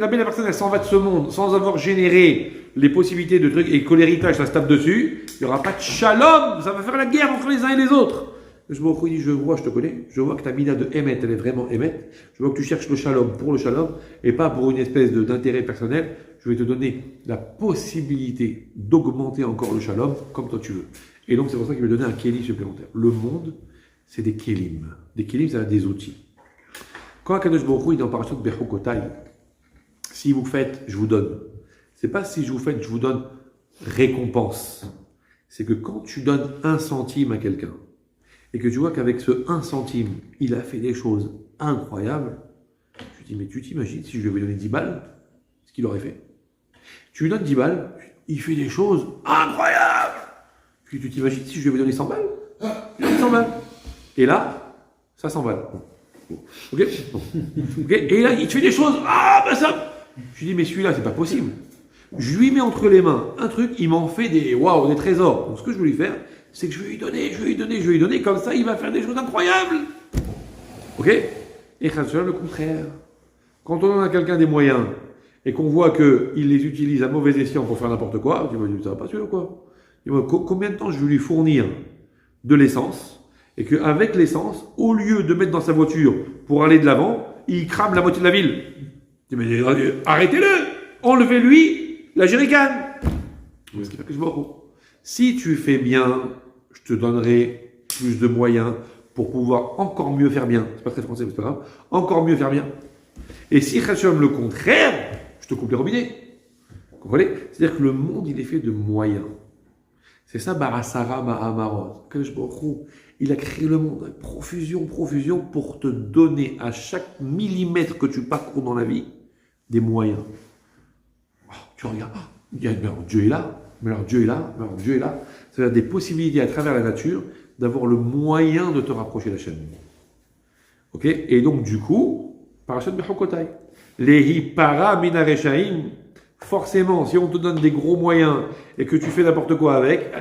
personne, elle s'en va de ce monde, sans avoir généré les possibilités de trucs, et que l'héritage, ça se tape dessus, il n'y aura pas de Shalom, ça va faire la guerre entre les uns et les autres. Je me dis, je vois, je te connais, je vois que ta mina de Emet, elle est vraiment Emet, je vois que tu cherches le Shalom pour le Shalom, et pas pour une espèce d'intérêt personnel, je vais te donner la possibilité d'augmenter encore le Shalom, comme toi tu veux. Et donc c'est pour ça qu'il va donner un Kélim supplémentaire. Le monde, c'est des Kélim. Des Kélim, c'est des outils. Quand Akadosh Baruch Hu, il est en parachute de Bechukotai, si vous faites, je vous donne. C'est pas si je vous faites, je vous donne récompense. C'est que quand tu donnes 1 centime à quelqu'un, et que tu vois qu'avec ce 1 centime, il a fait des choses incroyables, tu te dis, mais tu t'imagines si je lui avais donné 10 balles, ce qu'il aurait fait. Tu lui donnes 10 balles, il fait des choses incroyables. Puis tu t'imagines si je lui avais donné 100 balles, il a 100 balles. Et là, ça 100 balles. Ok. Et là, il te fait des choses, ça. Je lui dis, mais celui-là, c'est pas possible. Je lui mets entre les mains un truc, il m'en fait des trésors. Donc ce que je veux lui faire, c'est que je vais lui donner, comme ça il va faire des choses incroyables. Ok? Et le contraire. Quand on donne à quelqu'un des moyens, et qu'on voit qu'il les utilise à mauvais escient pour faire n'importe quoi, tu vas dire, ça va pas celui-là quoi? Combien de temps je vais lui fournir de l'essence, et qu'avec l'essence, au lieu de mettre dans sa voiture pour aller de l'avant, il crame la moitié de la ville. Tu dis, mais arrêtez-le! Enlevez-lui la jerrycan! C'est ce que je vois. Si tu fais bien, je te donnerai plus de moyens pour pouvoir encore mieux faire bien. C'est pas très français, mais c'est pas grave. Encore mieux faire bien. Et si Hachem le contraire, je te coupe les robinets. Vous comprenez? C'est-à-dire que le monde, il est fait de moyens. C'est ça, Barasara Mahamarot. Il a créé le monde avec profusion, pour te donner à chaque millimètre que tu parcours dans la vie des moyens. Oh, tu regardes, mais alors Dieu est là, mais alors Dieu est là, mais alors Dieu est là. C'est-à-dire des possibilités à travers la nature d'avoir le moyen de te rapprocher d'Hachem. Ok? Et donc, du coup, Parashat Bechokotai. Lehi para minareshaim. Forcément, si on te donne des gros moyens et que tu fais n'importe quoi avec,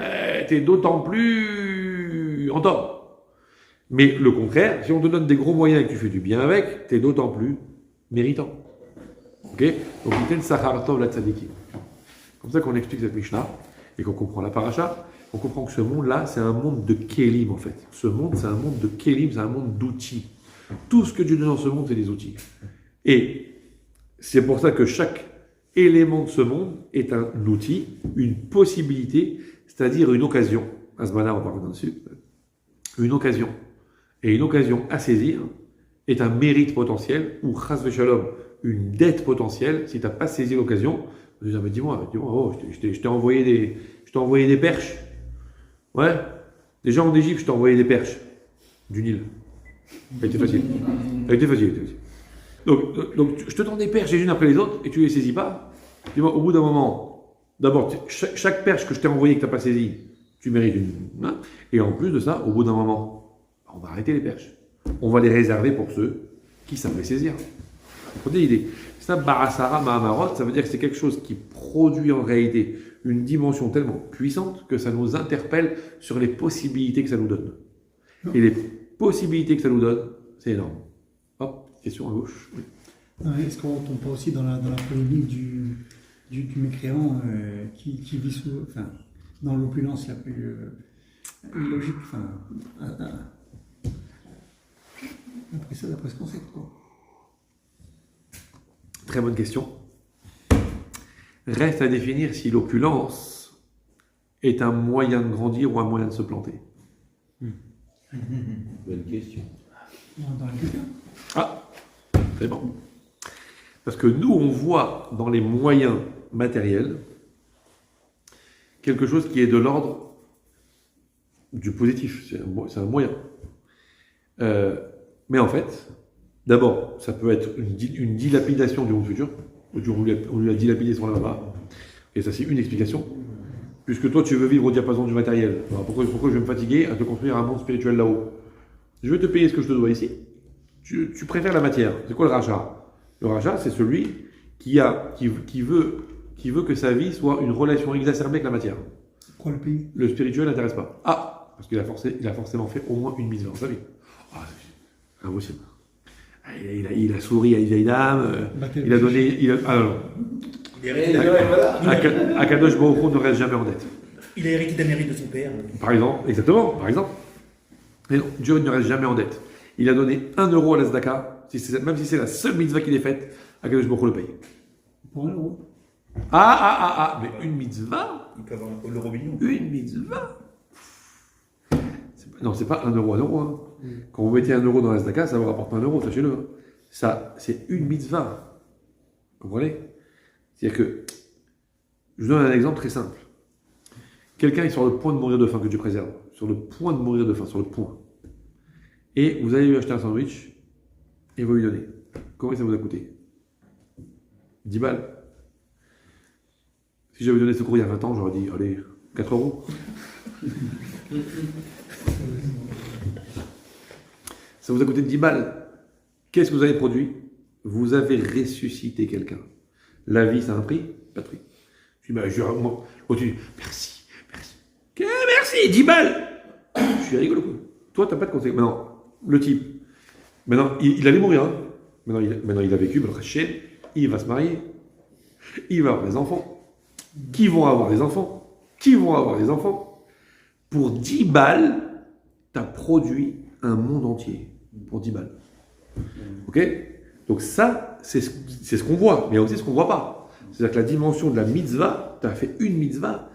t'es d'autant plus en tort. Mais le contraire, si on te donne des gros moyens et que tu fais du bien avec, t'es d'autant plus méritant. Ok? Donc, il Sachar Tov la Tzadikim. Comme ça qu'on explique cette Mishnah et qu'on comprend la paracha, on comprend que ce monde-là, c'est un monde de Kélim en fait. Ce monde, c'est un monde de Kélim, c'est un monde d'outils. Tout ce que Dieu donne dans ce monde, c'est des outils. Et c'est pour ça que chaque élément de ce monde est un outil, une possibilité, c'est-à-dire une occasion. À ce moment-là, on va revenir dessus. Une occasion. Et une occasion à saisir est un mérite potentiel, ou chas v'shalom, une dette potentielle. Si tu n'as pas saisi l'occasion, tu dis, dis-moi, oh, je t'ai envoyé des perches. Ouais. Les gens d'Égypte, je t'ai envoyé des perches. Du Nil. Ça a été facile. Donc, je te donne des perches les unes après les autres et tu les saisis pas. Dis-moi, au bout d'un moment, d'abord, chaque perche que je t'ai envoyée et que tu n'as pas saisie, tu mérites une. Hein, et en plus de ça, au bout d'un moment, on va arrêter les perches. On va les réserver pour ceux qui savent les saisir. Vous comprenez l'idée? Ça, Barasara Mahamarot, ça veut dire que c'est quelque chose qui produit en réalité une dimension tellement puissante que ça nous interpelle sur les possibilités que ça nous donne. Et les possibilités que ça nous donne, c'est énorme. Hop, question à gauche. Oui. Est-ce qu'on tombe pas aussi dans la polémique du mécréant qui vit dans l'opulence la plus logique, d'après ce qu'on sait, quoi. Très bonne question. Reste à définir si l'opulence est un moyen de grandir ou un moyen de se planter. Bonne question. Dans la culture. Ah, c'est bon. Parce que nous, on voit dans les moyens matériels quelque chose qui est de l'ordre du positif. C'est un moyen. Mais en fait, d'abord, ça peut être une dilapidation du monde futur. On lui a dilapidé son là-bas. Et ça, c'est une explication. Puisque toi, tu veux vivre au diapason du matériel. Alors pourquoi je vais me fatiguer à te construire un monde spirituel là-haut? Je vais te payer ce que je te dois ici. Tu préfères la matière. C'est quoi le rachat? Le rachat, c'est celui qui veut que sa vie soit une relation exacerbée avec la matière. Quoi le pays? Le spirituel n'intéresse pas. Ah, parce qu'il a forcément fait au moins une mise dans sa vie. Ah, c'est impossible. Il a souri à une vieille dame. Il a donné. Ah non. Akadosh Baruch Hu ne reste jamais en dette. Il a hérité d'un mérite de son père. Par exemple, exactement, par exemple. Mais non, Dieu ne reste jamais en dette. Il a donné 1 euro à la Zdaka, même si c'est la seule mitzvah qu'il ait faite, Akadosh Baruch Hu le paye. Pour 1 euro. Mais une mitzvah? Il peut avoir l'euro million. Une mitzvah? Non, c'est pas 1 euro à 1 euro. Hein. Quand vous mettez 1 euro dans la Zdaka, ça vous rapporte 1 euro, sachez-le. Hein. Ça, c'est une mitzvah. Vous comprenez? C'est-à-dire que, je vous donne un exemple très simple. Quelqu'un est sur le point de mourir de faim, que Dieu préserve. Sur le point de mourir de faim, sur le point. Et vous allez lui acheter un sandwich, et vous lui donnez. Combien ça vous a coûté? 10 balles. Si j'avais donné ce cours il y a 20 ans, j'aurais dit, allez, 4 euros. Ça vous a coûté 10 balles. Qu'est-ce que vous avez produit? Vous avez ressuscité quelqu'un. La vie, ça a un prix? Pas de prix. Je dis, tu dis, merci. Merci, 10 balles. Je suis rigolo. Toi, t'as pas de conseil. Maintenant, le type, il allait mourir. Hein. Maintenant, il a vécu, il va se marier. Il va avoir des enfants. Qui vont avoir des enfants? Pour 10 balles, tu as produit un monde entier. Pour 10 balles. Ok? Donc ça, c'est ce qu'on voit, mais aussi ce qu'on ne voit pas. C'est-à-dire que la dimension de la mitzvah, tu as fait une mitzvah,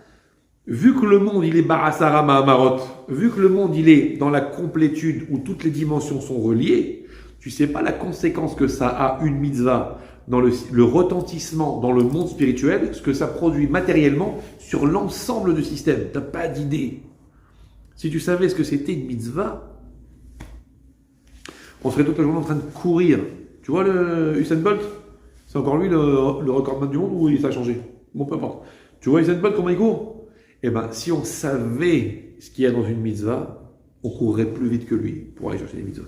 vu que le monde il est Barasara Mahamarot, vu que le monde il est dans la complétude où toutes les dimensions sont reliées, tu sais pas la conséquence que ça a une mitzvah dans le retentissement dans le monde spirituel, ce que ça produit matériellement sur l'ensemble du système. T'as pas d'idée. Si tu savais ce que c'était une mitzvah, on serait toute la journée en train de courir. Tu vois le Usain Bolt? C'est encore lui le recordman du monde ou ça a changé? Bon, peu importe. Tu vois Usain Bolt comment il court? Eh ben, si on savait ce qu'il y a dans une mitzvah, on courrait plus vite que lui pour aller chercher les mitzvot.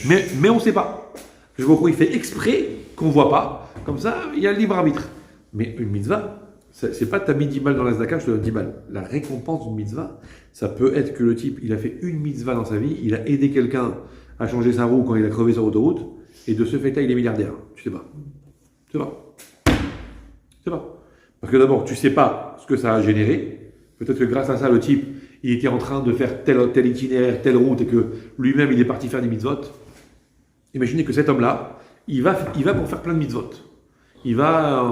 Mais on ne sait pas. Je vois qu'il fait exprès qu'on ne voit pas. Comme ça, il y a le libre arbitre. Mais une mitzvah, c'est pas t'as mis 10 balles dans la zdaka, je te donne 10 balles. La récompense d'une mitzvah, ça peut être que le type, il a fait une mitzvah dans sa vie, il a aidé quelqu'un à changer sa roue quand il a crevé sur l'autoroute, et de ce fait-là, il est milliardaire. Tu sais pas. Tu sais pas. Tu sais pas. Parce que d'abord, tu sais pas ce que ça a généré. Peut-être que grâce à ça, le type, il était en train de faire tel itinéraire, telle route, et que lui-même, il est parti faire des mitzvot. Imaginez que cet homme-là, il va pour faire plein de mitzvot. Il va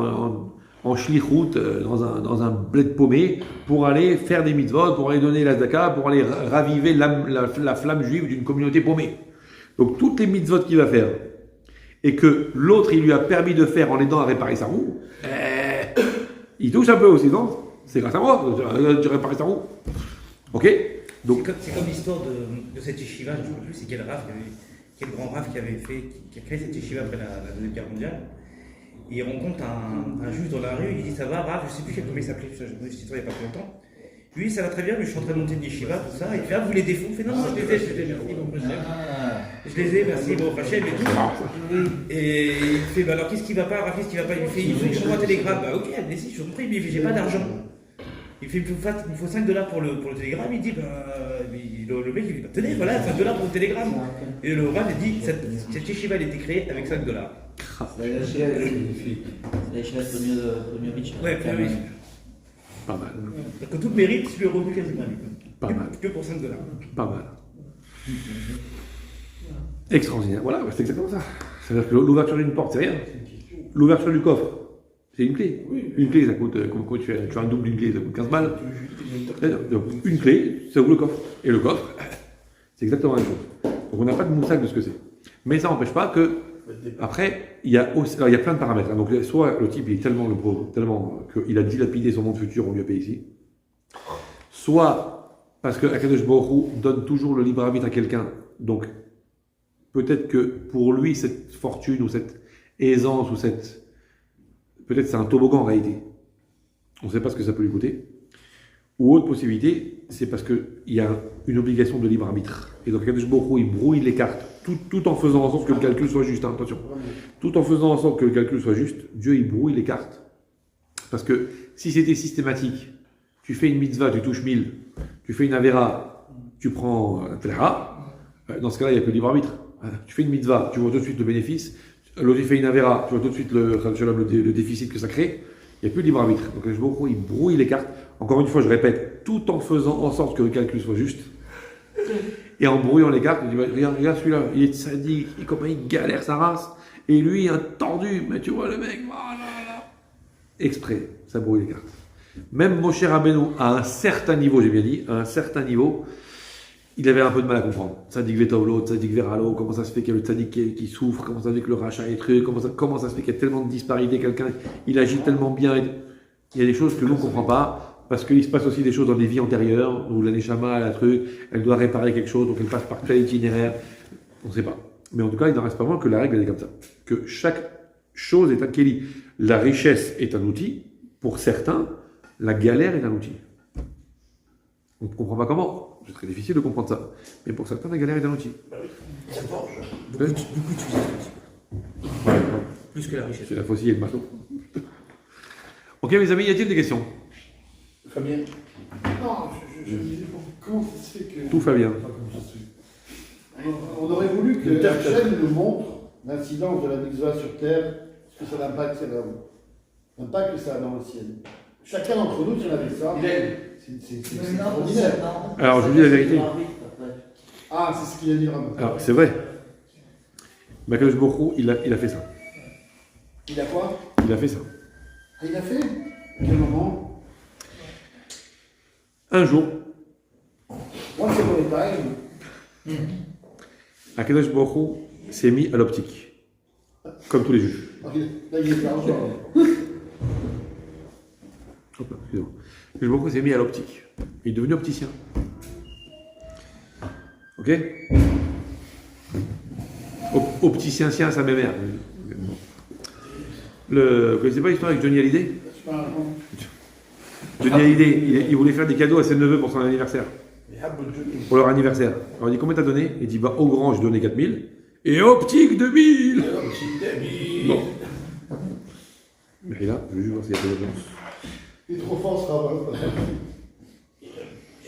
en shlichut, dans un bled paumé, pour aller faire des mitzvot, pour aller donner la zaka, pour aller raviver la flamme juive d'une communauté paumée. Donc toutes les mitzvot qu'il va faire, et que l'autre, il lui a permis de faire en l'aidant à réparer sa roue, il touche un peu aussi, non? C'est grâce à moi, tu répares sa roue. Ok? Donc, c'est comme l'histoire de cette yeshiva, je ne sais plus c'est quel grand Rav qui a créé cette yeshiva après la Deuxième Guerre mondiale. Et il rencontre un juif dans la rue, il dit ça va Rav, je ne sais plus comment il s'appelait, je me suis dit il n'y a pas plus longtemps. Lui ça va très bien, lui je suis en train de monter une yeshiva, tout ça. Il fait ah vous les défauts? Il fait non, je les ai, merci, bon Hachem. Je les ai, merci, bon Hachem et tout. Et il fait bah alors qu'est-ce qui va pas, Rav, qu'est-ce qui va pas? Il me fait il faut que je envoie un télégramme. Bah ok, allez-y, je vous prie, mais j'ai pas d'argent. Il fait, il me faut 5 $ pour le télégramme. Il dit, le mec, il dit, tenez, voilà, 5 $ pour le télégramme. Et le Rav, il dit, cette yeshiva, elle a été créée avec 5 $. C'est la yeshiva premier riche. Ouais, premier riche. pas mal. Que tout mérite, je lui ai revenu quasiment. Pas mal. Que pour 5 $. Pas mal. Extraordinaire. Voilà, c'est exactement ça. C'est-à-dire que l'ouverture d'une porte, c'est rien. L'ouverture du coffre, c'est une clé. Une clé, ça coûte, comme tu as un double d'une clé, ça coûte 15 balles. Donc, une clé, ça ouvre le coffre. Et le coffre, c'est exactement la même chose. Donc on n'a pas de moussac de ce que c'est. Mais ça n'empêche pas que, après, il y a plein de paramètres. Donc soit le type il est tellement le pauvre, tellement qu'il a dilapidé son monde futur, on lui a payé ici. Soit parce que Akadosh Baruch Hu donne toujours le libre arbitre à quelqu'un. Donc peut-être que pour lui, cette fortune ou cette aisance ou cette... Peut-être c'est un toboggan en réalité. On ne sait pas ce que ça peut lui coûter. Ou autre possibilité, c'est parce qu'il y a une obligation de libre arbitre. Et donc Akadosh Baruch Hu, il brouille les cartes, tout en faisant en sorte que le calcul soit juste. Hein, attention. Tout en faisant en sorte que le calcul soit juste, Dieu il brouille les cartes. Parce que si c'était systématique, tu fais une mitzvah, tu touches 1000, tu fais une avera, tu prends un tléra, dans ce cas-là, il n'y a que le libre arbitre. Tu fais une mitzvah, tu vois tout de suite le bénéfice, l'autre il fait une avera, tu vois tout de suite le déficit que ça crée, il n'y a plus de libre arbitre. Donc il brouille les cartes. Encore une fois, je répète, tout en faisant en sorte que le calcul soit juste. Et en brouillant les cartes, il dit, regarde celui-là, il est sadique, comment il galère sa race, et lui, un tordu, mais tu vois le mec, voilà. Exprès, ça brouille les cartes. Même Moshe Rabbeinu, à un certain niveau, j'ai bien dit, à un certain niveau, il avait un peu de mal à comprendre. Tzadik Vetovlo, Tzadik Veralo, comment ça se fait qu'il y a le Tzadik qui souffre, comment ça se fait que le rachat est truc, comment ça se fait qu'il y a tellement de disparités, quelqu'un, il agit tellement bien. Il y a des choses que nous ne comprenons pas, parce qu'il se passe aussi des choses dans des vies antérieures, où la Neshama, elle doit réparer quelque chose, donc elle passe par tel itinéraire, on ne sait pas. Mais en tout cas, il n'en reste pas moins que la règle elle est comme ça. Que chaque chose est un kéli. La richesse est un outil, pour certains, la galère est un outil. On ne comprend pas comment. C'est très difficile de comprendre ça. Mais pour certains, la galère est un outil. Ça forge. Beaucoup utilisé cet outil. Plus que la richesse. C'est la faucille et le marteau. Ok, mes amis, y a-t-il des questions? Fabien. Non, je disais comment ça se fait que. Tout Fabien. On aurait voulu que la chaîne nous montre l'incidence de la mitzvah sur Terre, ce que ça l'impact l'impact que ça a dans le ciel. Chacun d'entre nous, si on avait ça, c'est extraordinaire. Alors, je vous dis la vérité. Ah, c'est ce qu'il a dit Ramon. Alors, c'est vrai. Akadosh Baruch Hu, il a fait ça. Il a quoi? Il a fait ça. Ah, il a fait? À quel moment? un jour, Once upon a time, Akadosh Baruch Hu s'est mis à l'optique, comme tous les juifs. là il est l'argent. Hop là, excusez-moi. Akadosh Baruch Hu s'est mis à l'optique. Il est devenu opticien. Ok? Opticien, ça m'émerde. Vous connaissez pas l'histoire avec Johnny Hallyday? Johnny Hallyday, il voulait faire des cadeaux à ses neveux pour son anniversaire. Pour leur anniversaire. Alors il dit combien t'as donné? Il dit bah au grand j'ai donné 4000 et optique 2000. Bon. Mais là, je vais juste voir s'il y a pas de réponse. Il est trop fort ce rabbin.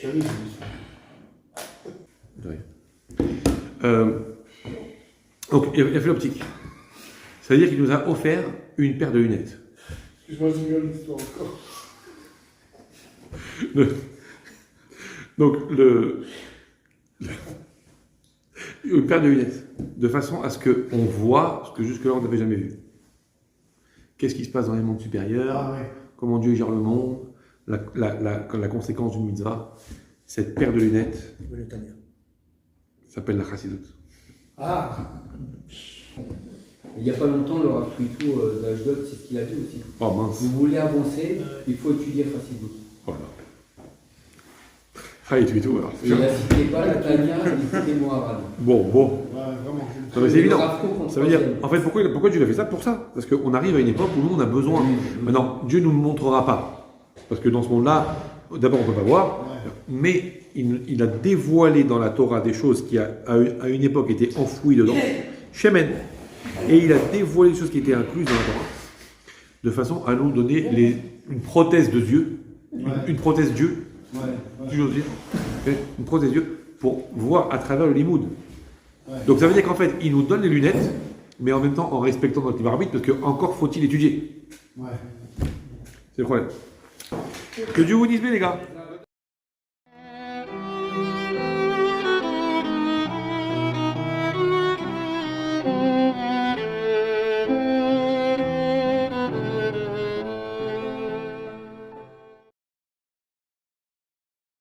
Jamais vu ça. De rien. Donc il a fait l'optique. Ça veut dire qu'il nous a offert une paire de lunettes. Excuse-moi, j'ai mieux l'histoire encore. Donc une paire de lunettes, de façon à ce qu'on voit ce que jusque-là on n'avait jamais vu. Qu'est-ce qui se passe dans les mondes supérieurs, Ah ouais. comment Dieu gère le monde, la conséquence d'une mitzvah. Cette paire de lunettes s'appelle la Chassidut. Ah, Il n'y a pas longtemps, le Rav Fritou d'Ashdod, c'est ce qu'il a dit aussi. Oh mince. Vous voulez avancer, il faut étudier Chassidut. Voilà. Ah, et tu es tout alors. Il a cité pas la Tania, il citait Moharan. Bon. ouais, vraiment. Non, mais c'est évident. Le Rav Fritou, Ça veut dire, en fait, pourquoi Dieu a fait ça? Pour ça. Parce qu'on arrive à une époque où nous, on a besoin. Maintenant, Dieu ne nous le montrera pas. Parce que dans ce monde-là, d'abord, on ne peut pas voir. Mais il a dévoilé dans la Torah des choses qui, à une époque, étaient enfouies dedans. Shemen. Et il a dévoilé des choses qui étaient incluses dans la Torah. De façon à nous donner une prothèse de Dieu. Une prothèse Dieu. Si j'ose dire. Une prothèse Dieu. Pour voir à travers le limoud. Donc ça veut dire qu'en fait, il nous donne les lunettes, mais en même temps en respectant notre libre arbitre, parce que encore faut-il étudier. Ouais. C'est le problème. Que Dieu vous dise bien, les gars.